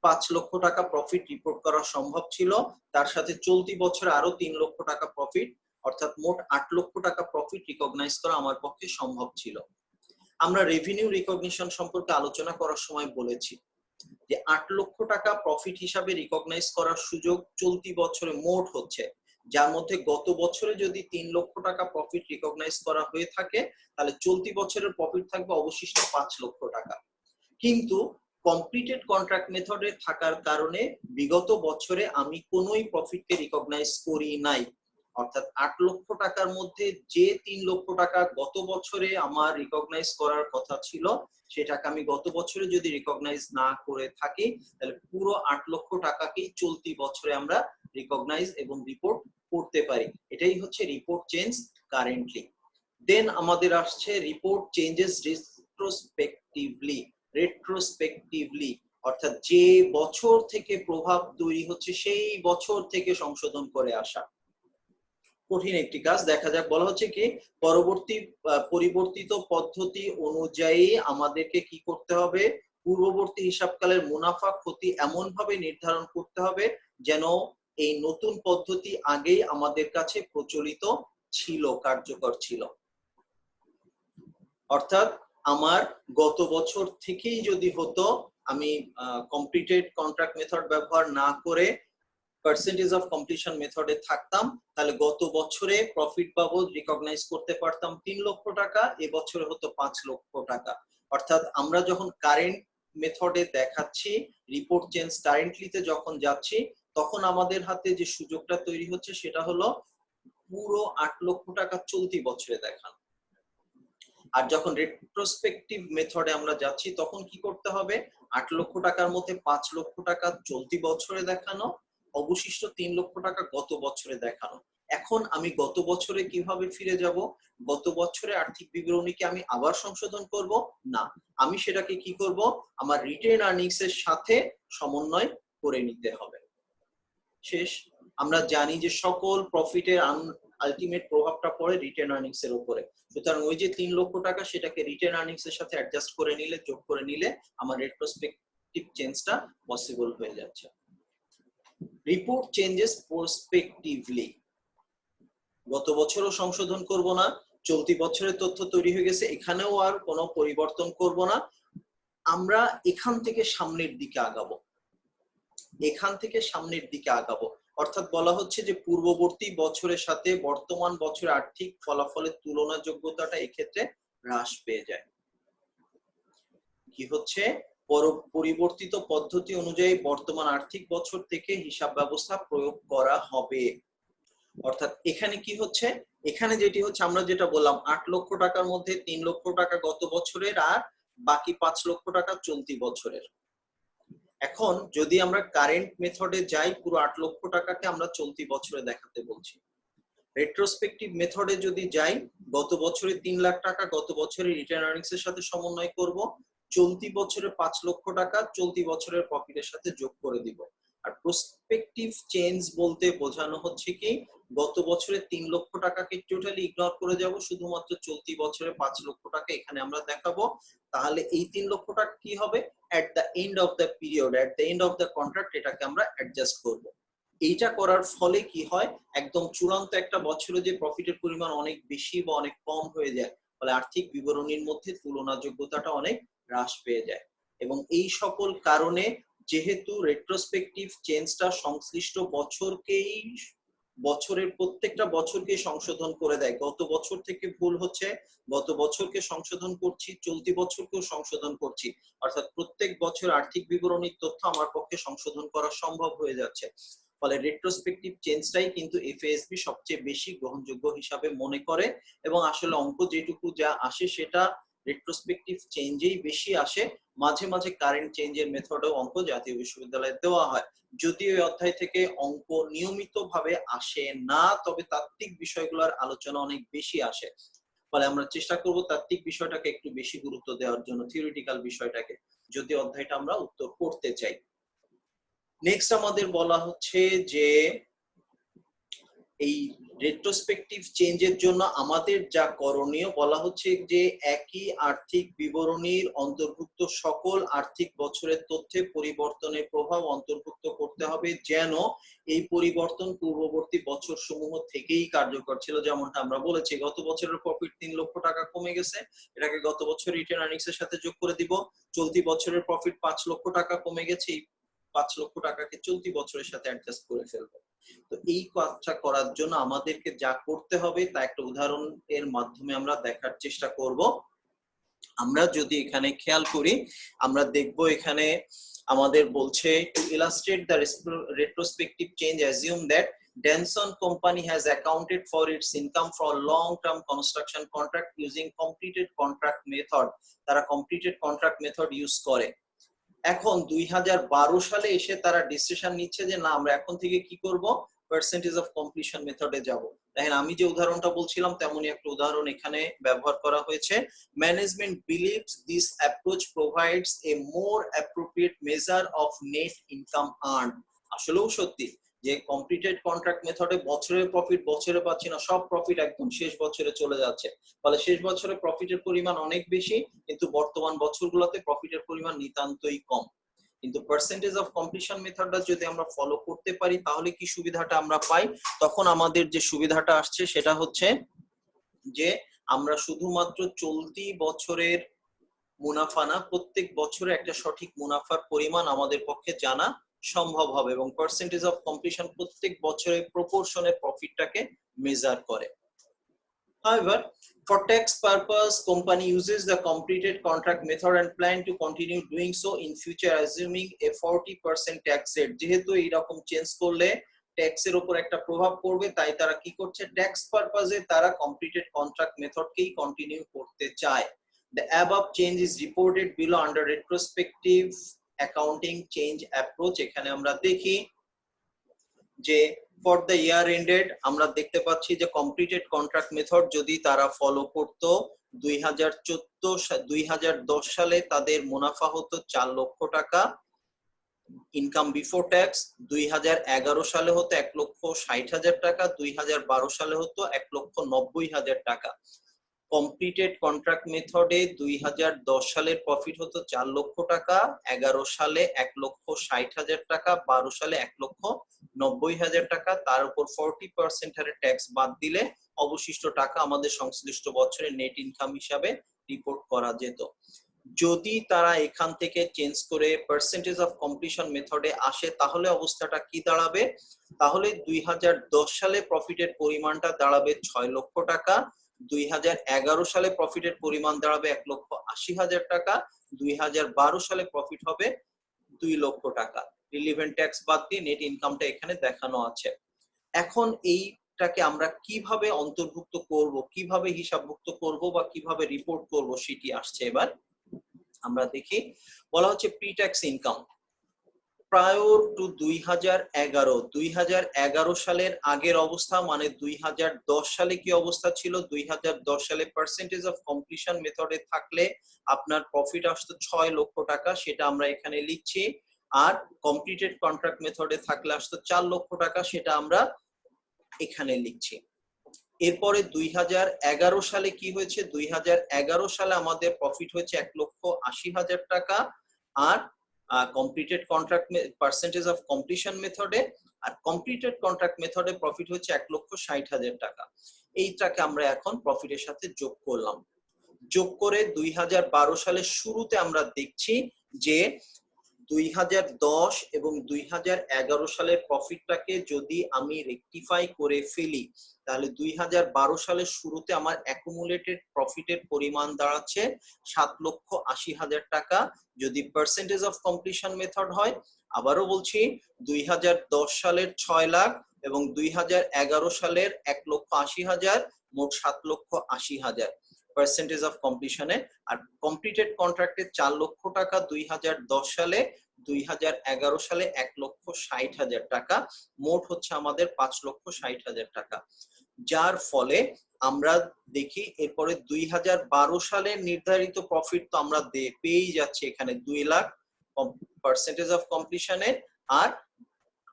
5 লক্ষ টাকা প্রফিট রিপোর্ট করা সম্ভব ছিল, তার সাথে চলতি বছরে আরো 3 লক্ষ টাকা প্রফিট, অর্থাৎ মোট 8 লক্ষ টাকা প্রফিট রিকগনাইজ করা আমার পক্ষে সম্ভব ছিল। আমরা রেভিনিউ রিকগনিশন সম্পর্কে আলোচনা করার সময় বলেছি যে 8 লক্ষ টাকা প্রফিট হিসাবে রিকগনাইজ করার সুযোগ চলতি বছরে মোট হচ্ছে, যার মধ্যে গত বছরে যদি 3 লক্ষ টাকা প্রফিট রিকগনাইজ করা হয়ে থাকে তাহলে চলতি বছরের প্রফিট থাকবে অবশিষ্ট 5 লক্ষ টাকা। কিন্তু কমপ্লিটেড কন্ট্রাক্ট মেথডে থাকার কারণে বিগত বছরে আমি কোনোই প্রফিটকে রিকগনাইজ করি নাই, অর্থাৎ 8 লক্ষ টাকার মধ্যে যে 3 লক্ষ টাকা গত বছরে আমার রিকগনাইজ করার কথা ছিল সেটাকে আমি গত বছরে যদি রিকগনাইজ না করে থাকি তাহলে পুরো 8 লক্ষ টাকাকেই চলতি বছরে আমরা রিকগনাইজ এবং রিপোর্ট করতে পারি। এটাই হচ্ছে রিপোর্ট চেঞ্জ কারেন্টলি। দেন আমাদের আসছে রিপোর্ট চেঞ্জেস রেট্রোস্পেক্টিভলি, অর্থাৎ যে বছর থেকে প্রভাব তৈরি হচ্ছে সেই বছর থেকে সংশোধন করে আসা। কঠিন একটি কাজ, দেখা যাক। বলা হচ্ছে কি পরিবর্তিত পদ্ধতি অনুযায়ী আমাদেরকে কি করতে হবে, পূর্ববর্তী হিসাবকালের মুনাফা ক্ষতি এমন ভাবে নির্ধারণ করতে হবে যেন এই নতুন পদ্ধতি আগেই আমাদের কাছে প্রচলিত ছিল, কার্যকর ছিল। অর্থাৎ আমার গত বছর থেকেই যদি হতো আমি কমপ্লিটেড কন্ট্রাক্ট মেথড ব্যবহার না করে পার্সেন্টেজ অফ কমপ্লিশন মেথডে থাকতাম তাহলে গত বছরে প্রফিট বাবদ রিকগনাইজ করতে পারতাম 3 লক্ষ টাকা, এবছরে হতো 5 লক্ষ টাকা। অর্থাৎ আমরা যখন কারেন্ট মেথডে দেখাচ্ছি, রিপোর্ট চেঞ্জ কারেন্টলিতে যখন যাচ্ছি, তখন আমাদের হাতে যে সুযোগটা তৈরি হচ্ছে সেটা হলো পুরো 8 লক্ষ টাকা চলতি বছরে দেখানো। আর যখন রেট্রোস্পেক্টিভ মেথডে আমরা যাচ্ছি তখন কি করতে হবে, 8 লক্ষ টাকার মধ্যে 5 লক্ষ টাকা চলতি বছরে দেখানো, অবশিষ্ট 3 লক্ষ টাকা গত বছরে দেখানো। এখন আমি গত বছরে কিভাবে ফিরে যাব, গত বছরে আর্থিক বিবরণীকে আমি আবার সংশোধন করব না, আমি সেটাকে কি করব, আমার রিটেন আর্নিংস এর সাথে সমন্বয় করে নিতে হবে। শেষ। আমরা জানি যে সকল প্রফিটের আলটিমেট প্রভাবটা পড়ে রিটেন আর্নিংস এর উপরে, সুতরাং ওই যে 3 লক্ষ টাকা সেটাকে রিটেন আর্নিংস এর সাথে অ্যাডজাস্ট করে নিলে, যোগ করে নিলে আমার রেট্রোস্পেক্টিভ চেঞ্জটা পসিবল হয়ে যাচ্ছে। রিপোর্ট চেঞ্জেস প্রসপেক্টিভলি, গত বছরও সংশোধন করব না, চলতি বছরের তথ্য তৈরি হয়ে গেছে, এখানেও আর কোনো পরিবর্তন করব না, আমরা এখান থেকে সামনের দিকে আগাবো, এখান থেকে সামনের দিকে আগাবো। অর্থাৎ বলা হচ্ছে যে পূর্ববর্তী বছরের সাথে বর্তমান বছরের আর্থিক ফলাফলের তুলনাযোগ্যতাটা এক্ষেত্রে হ্রাস পেয়ে যায়। কি হচ্ছে, পরিবর্তিত পদ্ধতি অনুযায়ী বর্তমান আর্থিক বছর থেকে হিসাব ব্যবস্থা প্রয়োগ করা হবে। অর্থাৎ এখানে কি হচ্ছে, এখানে যেটি হচ্ছে আমরা যেটা বললাম 8 লক্ষ টাকার মধ্যে 3 লক্ষ টাকা গত বছরের আর বাকি 5 লক্ষ টাকা চলতি বছরের। এখন যদি আমরা কারেন্ট মেথডে যাই, পুরো 8 লক্ষ টাকাকে আমরা চলতি বছরে দেখাতে বলছি। রেট্রোস্পেক্টিভ মেথডে যদি যাই, গত বছরে 3 লাখ টাকা গত বছরে রিটার্ন আর্নিংস এর সাথে সমন্বয় করব, চলতি বছরে 5 লক্ষ টাকা চলতি বছরের প্রফিটের সাথে যোগ করে দিব। আর প্রসপেক্টিভ চেঞ্জ বলতে বোঝানো হচ্ছে কি, গত বছরে 3 লক্ষ টাকাকে টোটালি ইগনোর করে যাব, শুধুমাত্র চলতি বছরে 5 লক্ষ টাকা এখানে আমরা দেখাবো। তাহলে এই 3 লক্ষ টাকা কি হবে, at the end of the period, at the end of the contract এটাকে আমরা অ্যাডজাস্ট করব। এইটা করার ফলে কি হয়, একদম চূড়ান্ত একটা বছরে যে প্রফিটের পরিমাণ অনেক বেশি বা অনেক কম হয়ে যায়, ফলে আর্থিক বিবরণীর মধ্যে তুলনাযোগ্যতাটা অনেক হ্রাস পেয়ে যায়। এবং এই সকল কারণে যেহেতু রেট্রোস্পেক্টিভ চেঞ্জটা সংশ্লিষ্ট বছরকেই, বছরের প্রত্যেকটা বছরকে সংশোধন করে দেয়, গত বছর থেকে ভুল হচ্ছে গত বছরকে সংশোধন করছি, চলতি বছরকেও সংশোধন করছি, অর্থাৎ প্রত্যেক বছর আর্থিক বিবরণীর তথ্য আমার পক্ষে সংশোধন করা সম্ভব হয়ে যাচ্ছে। ফলে রেট্রোস্পেক্টিভ চেঞ্জটাই কিন্তু এফএএসবি সবচেয়ে বেশি গ্রহণযোগ্য হিসাবে মনে করে, এবং আসলে অঙ্ক যেটুকু যা আসে সেটা রেট্রোস্পেক্টিভ চেঞ্জেই বেশি আসে, মাঝে মাঝে কারেন্ট চেঞ্জের মেথডেও অঙ্ক জাতীয় বিশ্ববিদ্যালয়ে দেওয়া হয়। যদিও এই অধ্যায় থেকে অঙ্ক নিয়মিতভাবে আসে না, তবে তাত্ত্বিক বিষয়গুলোর আলোচনা অনেক বেশি আসে। ফলে আমরা চেষ্টা করব তাত্ত্বিক বিষয়টাকে একটু বেশি গুরুত্ব দেওয়ার জন্য, থিওরিটিক্যাল বিষয়টাকে, যদি অধ্যায়টা আমরা উত্তর করতে চাই। নেক্সট আমাদের বলা হচ্ছে যে এই রেট্রোস্পেকটিভ চেঞ্জের জন্য আমাদের যা করণীয়, বলা হচ্ছে যে একই আর্থিক বিবরণীর অন্তর্ভুক্ত সকল আর্থিক বছরের তথ্যে পরিবর্তনের প্রভাব অন্তর্ভুক্ত করতে হবে, যেন এই পরিবর্তন পূর্ববর্তী বছর সমূহ থেকেই কার্যকর ছিল। যেমনটা আমরা বলেছি, গত বছরের প্রফিট 3 লক্ষ টাকা কমে গেছে, এটাকে গত বছর রিটার্ন আর্নিংস এর সাথে যোগ করে দিব। চলতি বছরের প্রফিট 5 লক্ষ টাকা কমে গেছে, এই 5 লক্ষ টাকাকে চলতি বছরের সাথে অ্যাডজাস্ট করে ফেলবো। তো এই কাজটা করার জন্য আমাদেরকে যা করতে হবে তা একটা উদাহরণের মাধ্যমে আমরা দেখার চেষ্টা করব। আমরা যদি এখানে খেয়াল করি, আমরা দেখব এখানে আমাদের বলছে to illustrate the retrospective change, assume that Denson Company has accounted for its income for long-term construction contract using completed contract method। তারা completed contract method ইউজ করে। এখন 2012 সালে এসে তারা ডিসিশন নিচ্ছে যে না, আমরা এখন থেকে কি করব, পার্সেন্টেজ অফ কমপ্লিশন মেথডে যাব। দেখেন আমি যে উদাহরণটা বলছিলাম তেমনই একটা উদাহরণ এখানে ব্যবহার করা হয়েছে। Management believes this approach provides a more appropriate measure of net income earn. আসলেও সত্যি যে কমপ্লিটেড কন্ট্রাক্ট মেথডে বছরের প্রফিট বছরে পাচ্ছি না, সব প্রফিট একদম শেষ বছরে চলে যাচ্ছে। ফলে শেষ বছরে প্রফিটের পরিমাণ অনেক বেশি, কিন্তু বর্তমান বছরগুলোতে প্রফিটের পরিমাণ নিতান্তই কম। কিন্তু পার্সেন্টেজ অফ কমপ্লিশন মেথডটা যদি আমরা ফলো করতে পারি, তাহলে কি সুবিধাটা আমরা পাই? তখন আমাদের যে সুবিধাটা আসছে সেটা হচ্ছে যে আমরা শুধুমাত্র চলতি বছরের মুনাফা না, প্রত্যেক বছরে একটা সঠিক মুনাফার পরিমাণ আমাদের পক্ষে জানা সম্ভব হবে, এবং পার্সেন্টেজ অফ কমপ্লিশন প্রত্যেক বছরে প্রপোর্শনের প্রফিটটাকে মেজার করে। However, for tax purpose, company uses the completed contract method and plan to continue doing so in future, assuming a 40% tax rate। যেহেতু এইরকম চেঞ্জ করলে ট্যাক্সের উপর একটা প্রভাব পড়বে, তাই তারা কি করছে, ট্যাক্স পারপাজে তারা কমপ্লিটেড কন্ট্রাক্ট মেথডকেই কন্টিনিউ করতে চায়। The above change is reported below under retrospective accounting change approach। এখানে আমরা দেখি যে ফর দ্য ইয়ার এন্ডেড আমরা দেখতে পাচ্ছি যে কমপ্লিটেড কন্ট্রাক্ট মেথড যদি তারা ফলো করত, 2010 সালে তাদের মুনাফা হতো 4 লক্ষ টাকা ইনকাম বিফোর ট্যাক্স, 2011 সালে হতো 1,60,000 টাকা, 2012 সালে হতো 1,90,000 টাকা। কমপ্লিটেড কন্ট্রাক্ট মেথডে 2010 সালের প্রফিট হতো 4 লক্ষ টাকা, 11 সালে 1,60,000 টাকা, 12 সালে 1,90,000 টাকা। তার উপর 40% হারে ট্যাক্স বাদ দিলে অবশিষ্ট টাকা আমাদের সংশ্লিষ্ট বছরের নেট ইনকাম হিসাবে রিপোর্ট করা যেত। যদি তারা এখান থেকে চেঞ্জ করে পার্সেন্টেজ অফ কমপ্লিশন মেথডে আসে, তাহলে অবস্থাটা কি দাঁড়াবে? তাহলে 2010 সালে প্রফিটের পরিমাণটা দাঁড়াবে 6 লক্ষ টাকা, 2011 সালে প্রফিটের পরিমাণ দাঁড়াবে 1,80,000 টাকা, 2012 সালে প্রফিট হবে 2 লক্ষ টাকা। রিলিভেন্ট ট্যাক্স বাদ দিয়ে নেট ইনকামটা এখানে দেখানো আছে। এখন এইটাকে আমরা কিভাবে অন্তর্ভুক্ত করব, কিভাবে হিসাবভুক্ত করব বা কিভাবে রিপোর্ট করব সেটি আসছে। এবার আমরা দেখি, বলা হচ্ছে pre tax income prior to 2011 সালের আগের অবস্থা, মানে 2010 সালে কি অবস্থা ছিল? 2010 সালে পার্সেন্টেজ অফ কমপ্লিশন মেথডে থাকলে আপনার প্রফিট আসতো 6 লক্ষ টাকা, সেটা আমরা এখানে লিখছি। আর কমপ্লিটেড কন্ট্রাক্ট মেথডে থাকলে আসতো 4 লক্ষ টাকা, সেটা আমরা এখানে লিখছি। এরপরে 2011 সালে কি হয়েছে? 2011 সালে আমাদের প্রফিট হয়েছে 1,80,000 টাকা, আর completed contract percentage of completion মেথডে আর কমপ্লিটেড কন্ট্রাক্ট মেথডে প্রফিট হচ্ছে 1,60,000 টাকা। এইটাকে আমরা এখন প্রফিটের সাথে যোগ করলাম। যোগ করে 2012 সালের শুরুতে আমরা দেখছি যে 2010 এবং 2011 সালের প্রফিটটাকে যদি আমি রেকটিফাই করে ফেলি, তাহলে 2012 সালের শুরুতে আমার অ্যাকুমুলেটেড প্রফিটের পরিমাণ দাঁড়াচ্ছে 7,80,000 টাকা যদি পার্সেন্টেজ অফ কমপ্লিশন মেথড হয়। আবারও বলছি, 2010 সালের 6 লাখ এবং 2011 সালের 1,80,000, মোট 7,80,000। পার্সেন্টেজ অফ কমপ্লিশনে। আর কমপ্লিটেড কন্ট্রাক্টে 4 লক্ষ টাকা 2010 সালে, 2011 সালে 1,60,000 টাকা, মোট হচ্ছে আমাদের 5,60,000 টাকা। যার ফলে আমরা দেখি এরপরে 2012 সালে নির্ধারিত প্রফিট তো আমরা পেয়েই যাচ্ছি এখানে 2 লাখ পার্সেন্টেজ অফ কমপ্লিশনে, আর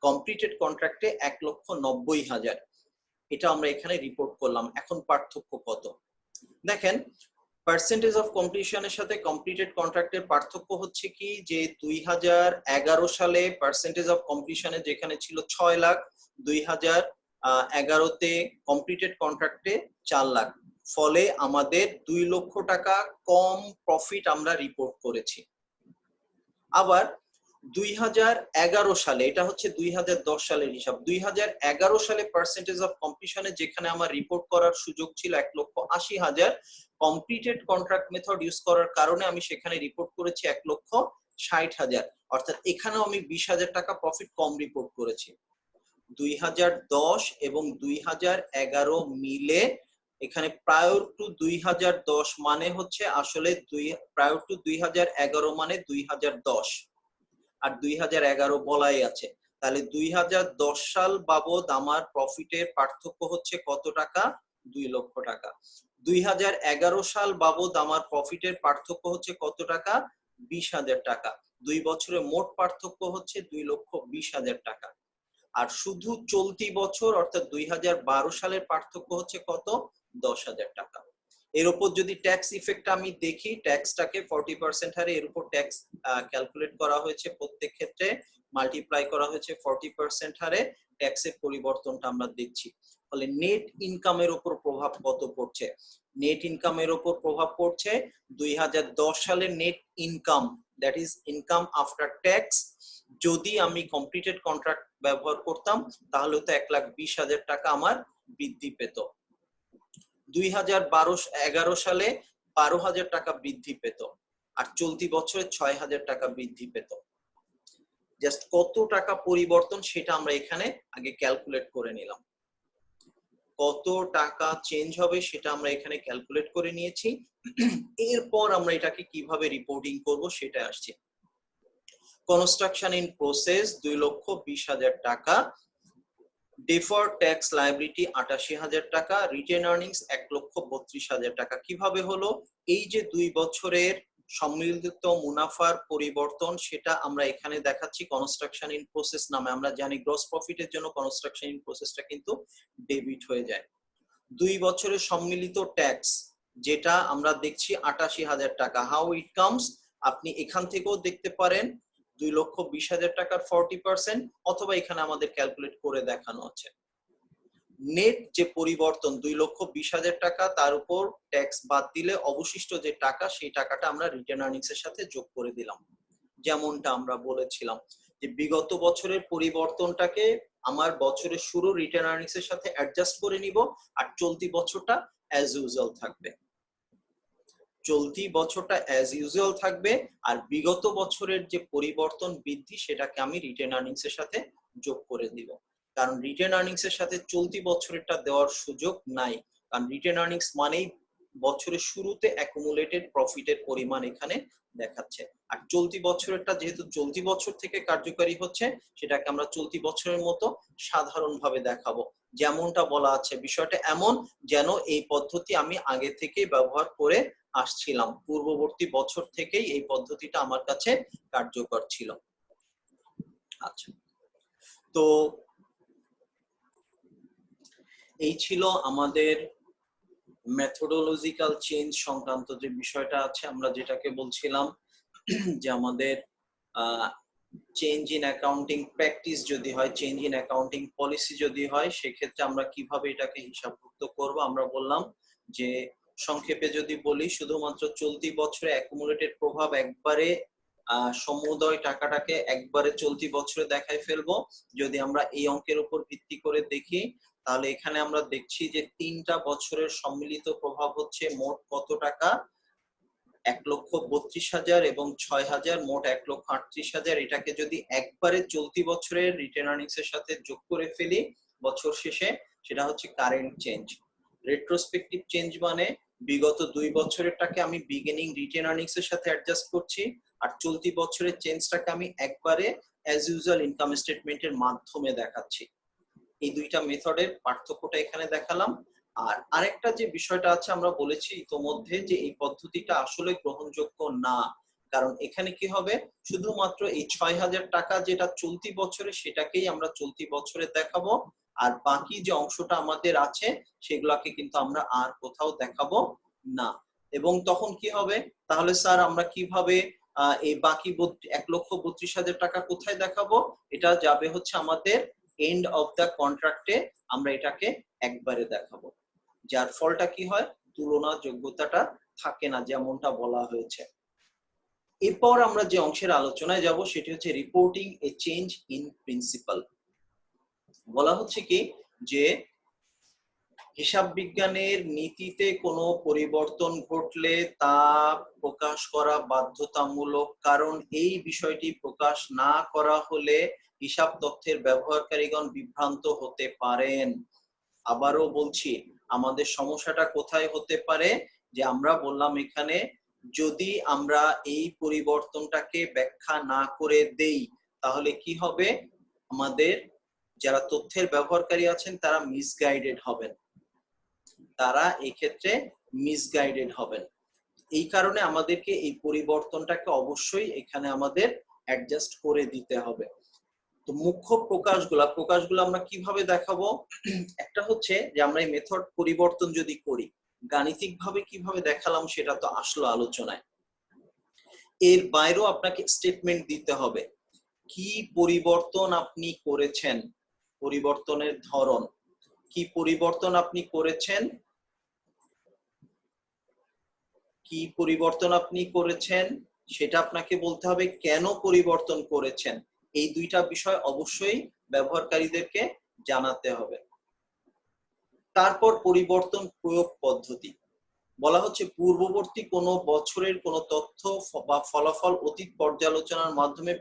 কমপ্লিটেড কন্ট্রাক্টে 1,90,000। এটা আমরা এখানে রিপোর্ট করলাম। এখন পার্থক্য কত দেখেন, পার্সেন্টেজ অফ কমপ্লিশনের সাথে কমপ্লিটেড কন্ট্রাক্টের পার্থক্য হচ্ছে কি যে 2011 সালে পার্সেন্টেজ অফ কমপ্লিশনে যেখানে ছিল 6 লাখ, 2011তে কমপ্লিটেড কন্ট্রাক্টে 4 লাখ, ফলে আমাদের 2 লক্ষ টাকা কম প্রফিট আমরা রিপোর্ট করেছি। আবার 2011 সালে, এটা হচ্ছে 2010 সালের হিসাব, 2011 সালে পার্সেন্টেজ অফ কমপ্লিশনে যেখানে আমার রিপোর্ট করার সুযোগ ছিল 1,80,000, কমপ্লিটেড কন্ট্রাক্ট মেথড ইউজ করার কারণে আমি সেখানে রিপোর্ট করেছি 1,60,000, অর্থাৎ এখানেও আমি 20,000 টাকা প্রফিট কম রিপোর্ট করেছি। 2010 এবং 2011 মিলে এখানে প্রায়র টু 2010 মানে হচ্ছে আসলে প্রায়র টু 2011 মানে 2010, আর 2011 বলাই আছে, তাহলে 2010 সাল বাবদ আমার প্রফিটের পার্থক্য হচ্ছে কত টাকা? 2 লক্ষ টাকা। 2011 সাল বাবদ আমার প্রফিটের পার্থক্য হচ্ছে কত টাকা? 20,000 টাকা। 2 বছরে মোট পার্থক্য হচ্ছে 2,20,000 টাকা। আর শুধু চলতি বছর অর্থাৎ 2012 সালের পার্থক্য হচ্ছে কত? 10,000 টাকা। এর উপর যদি ট্যাক্স ইফেক্ট আমি দেখি, ট্যাক্সটাকে 40% হারে এর উপর ট্যাক্স ক্যালকুলেট করা হয়েছে, প্রত্যেক ক্ষেত্রে মাল্টিপ্লাই করা হয়েছে 40% হারে, ট্যাক্সের পরিবর্তনটা আমরা দেখছি। ফলে নেট ইনকামের উপর প্রভাব কত পড়ছে? নেট ইনকামের উপর প্রভাব পড়ছে 2010 সালের net income, that is income after tax, যদি আমি কমপ্লিটেড কন্ট্রাক্ট ব্যবহার করতাম তাহলে তো 1,20,000 টাকা আমার বৃদ্ধি পেত। 2011 সালে 12,000 টাকা বৃদ্ধি পেত, আর চলতি বছরে 6,000 টাকা বৃদ্ধি পেত। জাস্ট কত টাকা পরিবর্তন সেটা আমরা এখানে আগে ক্যালকুলেট করে নিলাম। কত টাকা চেঞ্জ হবে সেটা আমরা এখানে ক্যালকুলেট করে নিয়েছি। এরপর আমরা এটাকে কিভাবে রিপোর্টিং করব সেটা আসছে। কনস্ট্রাকশন ইন প্রসেস 2,20,000 টাকা, ডিফার্ড ট্যাক্স লায়াবিলিটি 88,000 টাকা, রিটেন আর্নিংস 1,32,000 টাকা। কিভাবে হলো? এই যে 2 বছরের সম্মিলিত মুনাফার পরিবর্তন সেটা আমরা এখানে দেখাচ্ছি কনস্ট্রাকশন ইন প্রসেস নামে। আমরা জানি গ্রস প্রফিটের জন্য কনস্ট্রাকশন ইন প্রসেসটা কিন্তু ডেবিট হয়ে যায়। 2 বছরের সম্মিলিত ট্যাক্স যেটা আমরা দেখছি 88,000 টাকা। How it comes? আপনি এখান থেকেও দেখতে পারেন 2,20,000 টাকার 40%, অথবা এখানে আমাদের ক্যালকুলেট করে দেখানো আছে। নেট যে পরিবর্তন 2,20,000 টাকা, তার উপর ট্যাক্স বাদ দিলে অবশিষ্ট যে টাকা সেই টাকাটা আমরা রিটেন আর্নিংস এর সাথে যোগ করে দিলাম। যেমনটা আমরা বলেছিলাম যে বিগত বছরের পরিবর্তনটাকে আমার বছরের শুরু রিটেন আর্নিংস এর সাথে অ্যাডজাস্ট করে নিব, আর চলতি বছরটা অ্যাজ ইউজুয়াল থাকবে। চলতি বছরটা অ্যাজ ইউজুয়াল থাকবে, আর বিগত বছরের যে পরিবর্তন বৃদ্ধি সেটাকে আমি রিটেন আর্নিংস এর সাথে যোগ করে দিব। কারণ রিটেন আর্নিংস এর সাথে চলতি বছরেরটা দেওয়ার সুযোগ নাই, কারণ রিটেন আর্নিংস মানেই বছরের শুরুতে অ্যাকুমুলেটেড প্রফিটের পরিমাণ এখানে দেখাচ্ছে। আর চলতি বছরেরটা যেহেতু চলতি বছর থেকে কার্যকারী হচ্ছে, সেটাকে আমরা চলতি বছরের মতো সাধারণভাবে দেখাবো। যেমনটা বলা আছে, বিষয়টা এমন যেন এই পদ্ধতি আমি আগে থেকেই ব্যবহার করে আসছিলাম, পূর্ববর্তী বছর থেকেই এই পদ্ধতিটা আমার কাছে কার্যকর ছিল। আচ্ছা, তো এই ছিল আমাদের মেথোডোলজিক্যাল চেঞ্জ সংক্রান্ত যে বিষয়টা আছে, আমরা যেটাকে বলছিলাম যে আমাদের চেঞ্জ ইন অ্যাকাউন্টিং প্র্যাকটিস যদি হয়, চেঞ্জ ইন অ্যাকাউন্টিং পলিসি যদি হয়, সেক্ষেত্রে আমরা কিভাবে এটাকে হিসাবভুক্ত করব। আমরা বললাম যে সংক্ষেপে যদি বলি, শুধুমাত্র চলতি বছরে অ্যাকুমুলেটেড প্রভাব একবারে সমুদয় টাকাটাকে একবারে চলতি বছরে দেখাই ফেলবো। যদি আমরা এই অঙ্কের উপর ভিত্তি করে দেখি, তাহলে এখানে আমরা দেখছি যে 3টা বছরের সম্মিলিত প্রভাব হচ্ছে মোট কত টাকা? 1,32,000 এবং 6,000, মোট 1,38,000। এটাকে যদি একবারে চলতি বছরের রিটেন আর্নিংস এর সাথে যোগ করে ফেলি বছর শেষে, সেটা হচ্ছে কারেন্ট চেঞ্জ। রেট্রোস্পেক্টিভ চেঞ্জ মানে বিগত 2 বছরেরটাকে আমি বিগিনিং রিটেন আর্নিংস এর সাথে অ্যাডজাস্ট করছি, আর চলতি বছরের চেঞ্জটাকে আমি একবারে অ্যাজ ইউজুয়াল ইনকাম স্টেটমেন্টের মাধ্যমে দেখাচ্ছি। এই দুইটা মেথডের পার্থক্যটা এখানে দেখালাম। আর আরেকটা যে বিষয়টা আছে, আমরা বলেছি ইতোমধ্যে যে এই পদ্ধতিটা আসলে গ্রহণযোগ্য না, কারণ এখানে কি হবে, শুধুমাত্র এই 6,000 টাকা যেটা চলতি বছরে সেটাকেই আমরা চলতি বছরে দেখাবো, আর বাকি যে অংশটা আমাদের আছে সেগুলাকে কিন্তু আমরা আর কোথাও দেখাবো না। এবং তখন কি হবে, তাহলে স্যার আমরা কিভাবে এই বাকি 1,32,000 টাকা কোথায় দেখাবো? এটা যাবে হচ্ছে আমাদের এন্ড অফ দা কন্ট্রাক্টে, আমরা এটাকে একবারে দেখাবো, যার ফলটা কি হয়, তুলনা যোগ্যতাটা থাকে না যেমনটা বলা হয়েছে। এরপর আমরা যে অংশের আলোচনায় যাব সেটি হচ্ছে reporting A change in principal. বলা হচ্ছে কি যে হিসাব বিজ্ঞানের নীতিতে কোনো পরিবর্তন ঘটলে তা প্রকাশ করা বাধ্যতামূলক, কারণ এই বিষয়টি প্রকাশ না করা হলে হিসাব তথ্যের ব্যবহারকারীগণ বিভ্রান্ত হতে পারেন। আবারও বলছি, আমাদের সমস্যাটা কোথায় হতে পারে, যে আমরা বললাম এখানে যদি আমরা এই পরিবর্তনটাকে ব্যাখ্যা না করে দেই তাহলে কি হবে, আমাদের যারা তথ্যের ব্যবহারকারী আছেন তারা মিসগাইডেড হবেন, তারা এই ক্ষেত্রে মিসগাইডেড হবেন। এই কারণে আমাদেরকে এই পরিবর্তনটাকে অবশ্যই এখানে আমাদের অ্যাডজাস্ট করে দিতে হবে। তো মুখ্য প্রকাশগুলো আমরা কিভাবে দেখাবো? একটা হচ্ছে যে আমরা এই মেথড পরিবর্তন যদি করি, গাণিতিক ভাবে কিভাবে দেখালাম সেটা তো আসলো আলোচনায়, এর বাইরেও আপনাকে স্টেটমেন্ট দিতে হবে কি পরিবর্তন আপনি করেছেন, পরিবর্তনের ধরন কি, পরিবর্তন আপনি করেছেন, কি পরিবর্তন আপনি করেছেন সেটা আপনাকে বলতে হবে, কেন পরিবর্তন করেছেন, এই দুইটা বিষয় অবশ্যই ব্যবহারকারীদেরকে জানাতে হবে। তারপর পরিবর্তন প্রয়োগ পদ্ধতি, বলা হচ্ছে পূর্ববর্তী কোনো বছরের কোনো তথ্য বা ফলাফল অতীত পর্যালোচনার মাধ্যমে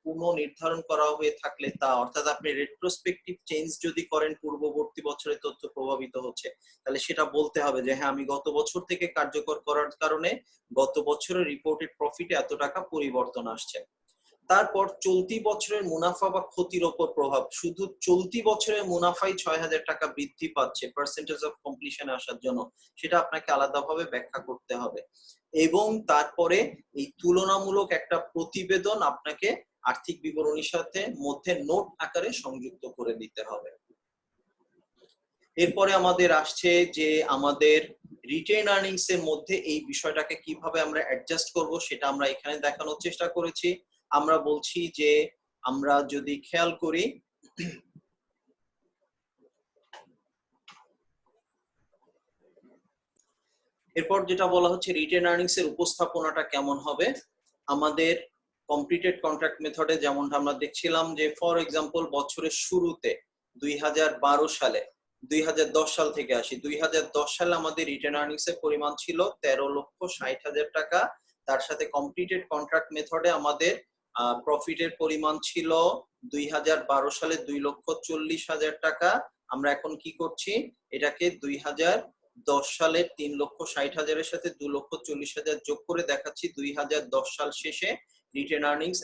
পুনঃ নির্ধারণ করা হয়ে থাকলে তা, অর্থাৎ আপনি রেট্রোস্পেক্টিভ চেঞ্জ যদি করেন পূর্ববর্তী বছরের তথ্য প্রভাবিত হচ্ছে, তাহলে সেটা বলতে হবে যে হ্যাঁ আমি গত বছর থেকে কার্যকর করার কারণে গত বছরের রিপোর্টেড প্রফিটে এত টাকা পরিবর্তন আসছে। তারপর চলতি বছরের মুনাফা বা ক্ষতির উপর প্রভাব, শুধু চলতি বছরের মুনাফাই 6,000 টাকা বৃদ্ধি পাচ্ছে পার্সেন্টেজ অফ কমপ্লিশনে আসার জন্য, সেটা আপনাকে আলাদাভাবে ব্যাখ্যা করতে হবে। এবং তারপরে এই তুলনামূলক একটা প্রতিবেদন আপনাকে আর্থিক বিবরণীর সাথে মধ্যে নোট আকারে সংযুক্ত করে দিতে হবে। এরপরে আমাদের আসছে যে আমাদের রিটেন আর্নিংস এর মধ্যে এই বিষয়টাকে কিভাবে আমরা অ্যাডজাস্ট করব সেটা আমরা এখানে দেখানোর চেষ্টা করেছি। আমরা বলছি যে আমরা যদি খেয়াল করি, এরপর যেটা বলা হচ্ছে রিটেন আর্নিংস এর উপস্থাপনাটা কেমন হবে। আমাদের কমপ্লিটেড কন্ট্রাক্ট মেথডে যেমনটা আমরা দেখছিলাম যে ফর এক্সাম্পল বছরের শুরুতে 2012 সালে, 2010 সাল থেকে আসি, 2010 সালে আমাদের রিটেন আর্নিংস এর পরিমাণ ছিল 13,60,000 টাকা, তার সাথে কমপ্লিটেড কন্ট্রাক্ট মেথডে আমাদের প্রফিটের পরিমাণ ছিল 2012 সালে 2,40,000 টাকা। আমরা এখন কি করছি, এটাকে 2010 সালের 3,60,000 সাথে 2,40,000 যোগ করে দেখাচ্ছি 2010 সাল শেষে রিটেন আর্নিংস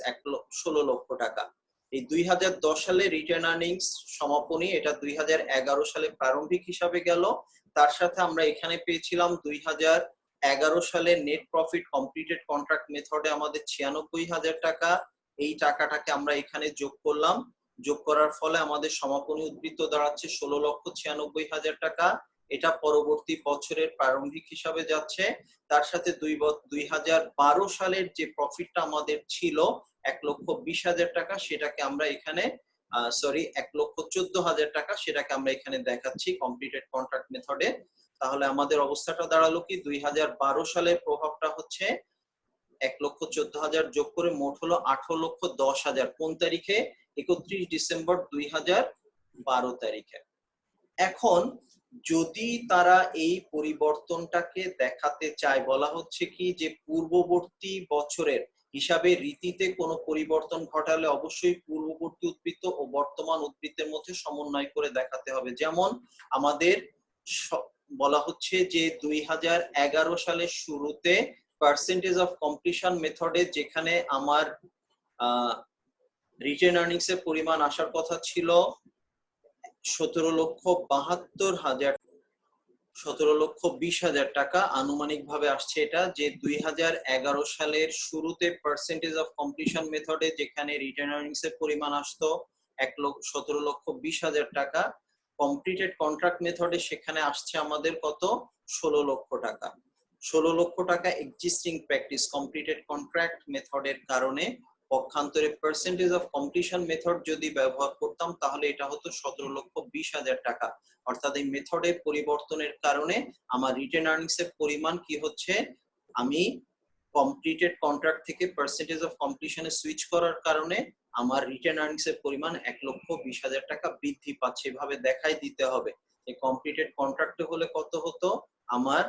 16 লক্ষ টাকা। এই 2010 সালে রিটেন আর্নিংস সমাপনী, এটা 2011 সালে প্রারম্ভিক হিসাবে গেল। তার সাথে আমরা এখানে পেয়েছিলাম 2011 সালে নেট প্রফিট কমপ্লিটেড কন্ট্রাক্ট মেথডে আমাদের 96,000 টাকা। এই টাকাটাকে আমরা এখানে যোগ করলাম, যোগ করার ফলে আমাদের সমাপনী উদ্বৃত্ত দাঁড়াচ্ছে 16,96,000 টাকা। এটা পরবর্তী বছরের প্রারম্ভিক হিসাবে যাচ্ছে। তার সাথে 2012 সালের যে প্রফিটটা আমাদের ছিল 1,20,000 টাকা, সেটাকে আমরা এখানে 1,14,000 টাকা, সেটাকে আমরা এখানে দেখাচ্ছি কমপ্লিটেড কন্ট্রাক্ট মেথডে। তাহলে আমাদের অবস্থাটা দাঁড়ালো কি, 2012 সালের প্রভাবটা হচ্ছে 1,14,000 যোগ করে মোট হলো 18,10,000। কোন তারিখে? 31 ডিসেম্বর 2012 তারিখে। এখন যদি তারা এই পরিবর্তনটাকে দেখাতে চায়, বলা হচ্ছে কি যে পূর্ববর্তী বছরের হিসাবে রীতিতে কোনো পরিবর্তন ঘটালে অবশ্যই পূর্ববর্তী উদ্বৃত্ত ও বর্তমান উদ্বৃত্তের মধ্যে সমন্বয় করে দেখাতে হবে। যেমন আমাদের বলা হচ্ছে যে 2011 সালের শুরুতে পার্সেন্টেজ অফ কমপ্লিশন মেথডে যেখানে আমার রিটেন আর্নিংস এর পরিমাণ আসার কথা ছিল 17,20,000 টাকা, আনুমানিক ভাবে আসছে এটা যে 2011 সালের শুরুতে পার্সেন্টেজ অফ কমপ্লিশন মেথডে যেখানে রিটেন আর্নিংস এর পরিমাণ আসতো 17,20,000 টাকা, কমপ্লিটেড কন্ট্রাক্ট মেথডে সেখানে আসছে আমাদের কত 16 লক্ষ টাকা। 16 লক্ষ টাকা এক্সিস্টিং প্র্যাকটিস কমপ্লিটেড কন্ট্রাক্ট মেথডের কারণে, পক্ষান্তরে পার্সেন্টেজ অফ কমপ্লিশন মেথড যদি ব্যবহার করতাম তাহলে এটা হতো 17,20,000 টাকা। অর্থাৎ এই মেথডের পরিবর্তনের কারণে আমার রিটেন আর্নিংস এর পরিমাণ কি হচ্ছে, আমি কমপ্লিটেড কন্ট্রাক্ট থেকে পার্সেন্টেজ অফ কমপ্লিশনে সুইচ করার কারণে আমার রিটেন আর্নিংস এর পরিমাণ 1,20,000 টাকা বৃদ্ধি পাচ্ছে। এভাবে দেখাই দিতে হবে এই কমপ্লিটেড কন্ট্রাক্টে হলে কত হতো, আমার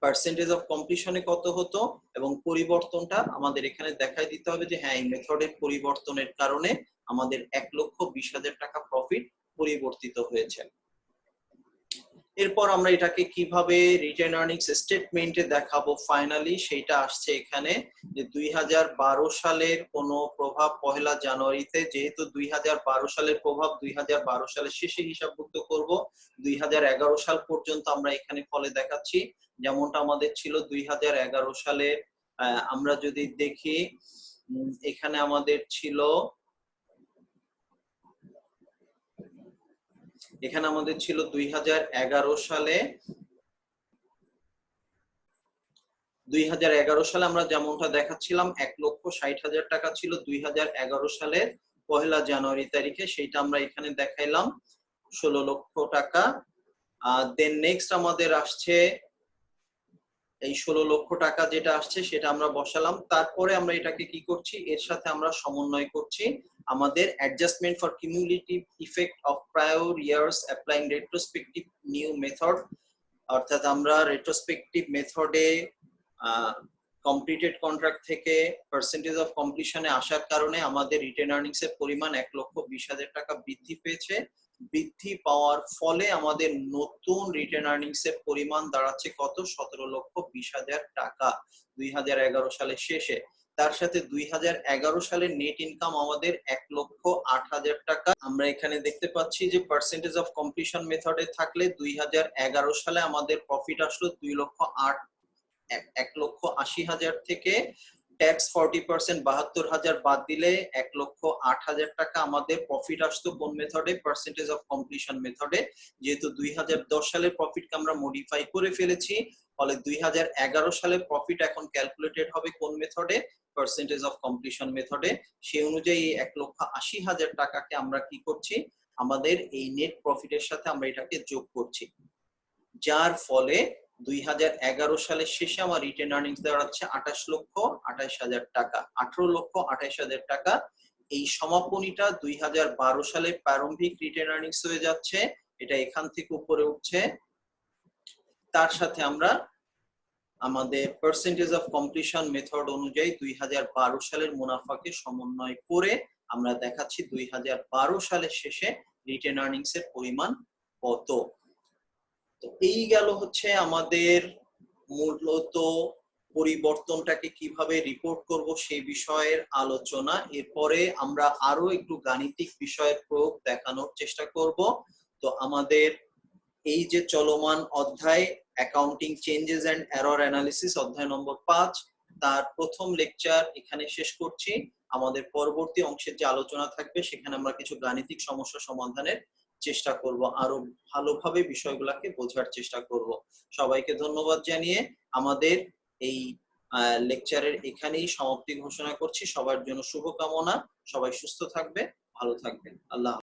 পার্সেন্টেজ অফ কমপ্লিশনে কত হতো, এবং পরিবর্তনটা আমাদের এখানে দেখাই দিতে হবে যে হ্যাঁ এই মেথডের পরিবর্তনের কারণে আমাদের 1,20,000 টাকা প্রফিট পরিবর্তিত হয়েছে। এরপর আমরা এটাকে কিভাবে রিটেন আর্নিংস স্টেটমেন্টে দেখাবো ফাইনালি সেটা আসছে এখানে যে 2012 সালের কোনো প্রভাব পহেলা জানুয়ারিতে, যেহেতু 2012 সালের প্রভাব 2012 সালের শেষে হিসাবভুক্ত করব, 2011 সাল পর্যন্ত আমরা এখানে ফলে দেখাচ্ছি। যেমনটা আমাদের ছিল 2011 সালের, আমরা যদি দেখি এখানে আমাদের ছিল 2011 সালে আমরা যেমনটা দেখাচ্ছিলাম 1,60,000 টাকা ছিল 2011 সালের পহেলা জানুয়ারি তারিখে, সেটা আমরা এখানে দেখাইলাম 16 লক্ষ টাকা। দেন নেক্সট আমাদের আসছে এই 16 লক্ষ টাকা যেটা আসছে সেটা আমরা বসালাম। তারপরে আমরা এটাকে কি করছি, এর সাথে আমরা সমন্বয় করছি আমাদের adjustment for cumulative effect of prior years applying retrospective new method, অর্থাৎ আমরা রেট্রোস্পেক্টিভ মেথডে কমপ্লিটেড কন্ট্রাক্ট থেকে পার্সেন্টেজ অফ কমপ্লিশনে আসার কারণে আমাদের রিটেন আর্নিংস এর পরিমাণ 1,20,000 টাকা বৃদ্ধি পেয়েছে। বৃদ্ধি পাওয়ার ফলে আমাদের নতুন রিটেন আর্নিংস এর পরিমাণ দাঁড়াচ্ছে কত, 17,20,000 টাকা 2011 সালের শেষে। তার সাথে 2011 সালের নেট ইনকাম আমাদের 1,08,000 টাকা। আমরা এখানে দেখতে পাচ্ছি যে পার্সেন্টেজ অফ কমপ্লিশন মেথডে থাকলে 2011 সালে আমাদের প্রফিট আসলো 1,80,000 থেকে ট্যাক্স 40% 72,000 বাদ দিলে 1,08,000 টাকা আমাদের প্রফিট আসতো কোন মেথডে, পার্সেন্টেজ অফ কমপ্লিশন মেথডে। যেহেতু 2010 সালের প্রফিটকে আমরা মডিফাই করে ফেলেছি, ফলে 2011 সালের প্রফিট এখন ক্যালকুলেটেড হবে কোন মেথডে, পার্সেন্টেজ অফ কমপ্লিশন মেথডে। সেই অনুযায়ী 1,80,000 টাকাকে আমরা কি করছি, আমাদের এই নেট প্রফিটের সাথে আমরা এটাকে যোগ করছি, যার ফলে 2011 সালের শেষে আমার রিটেন আর্নিংস দাঁড়াচ্ছে 28,28,000 টাকা, 18,28,000 টাকা। এই সমাপনীটা 2012 সালের প্রারম্ভিক রিটেন আর্নিংস হয়ে যাচ্ছে, এটা এখান থেকে উপরে উঠছে। তার সাথে আমরা আমাদের পার্সেন্টেজ অফ কমপ্লিশন মেথড অনুযায়ী 2012 সালের মুনাফাকে সমন্বয় করে আমরা দেখাচ্ছি 2012 সালের শেষে রিটেন আর্নিংস এর পরিমাণ কত। তো এই গেল হচ্ছে আমাদের মূলত পরিবর্তনটাকে কিভাবে রিপোর্ট করব সেই বিষয়ের আলোচনা। এরপরে আমরা আরো একটু গাণিতিক বিষয়ের প্রয়োগ দেখানোর চেষ্টা করব। তো আমাদের এই যে চলমান অধ্যায় accounting changes and error analysis অধ্যায় নম্বর 5, তার প্রথম লেকচার এখানে শেষ করছি। আমাদের পরবর্তী অংশের যে আলোচনা থাকবে সেখানে আমরা কিছু গাণিতিক সমস্যা সমাধানের চেষ্টা করব, আরো ভালোভাবে বিষয়গুলোকে বোঝার চেষ্টা করব। সবাইকে ধন্যবাদ জানিয়ে আমাদের এই লেকচারের এখানেই সমাপ্তি ঘোষণা করছি। সবার জন্য শুভকামনা, সবাই সুস্থ থাকবে, ভালো থাকবেন। আল্লাহ।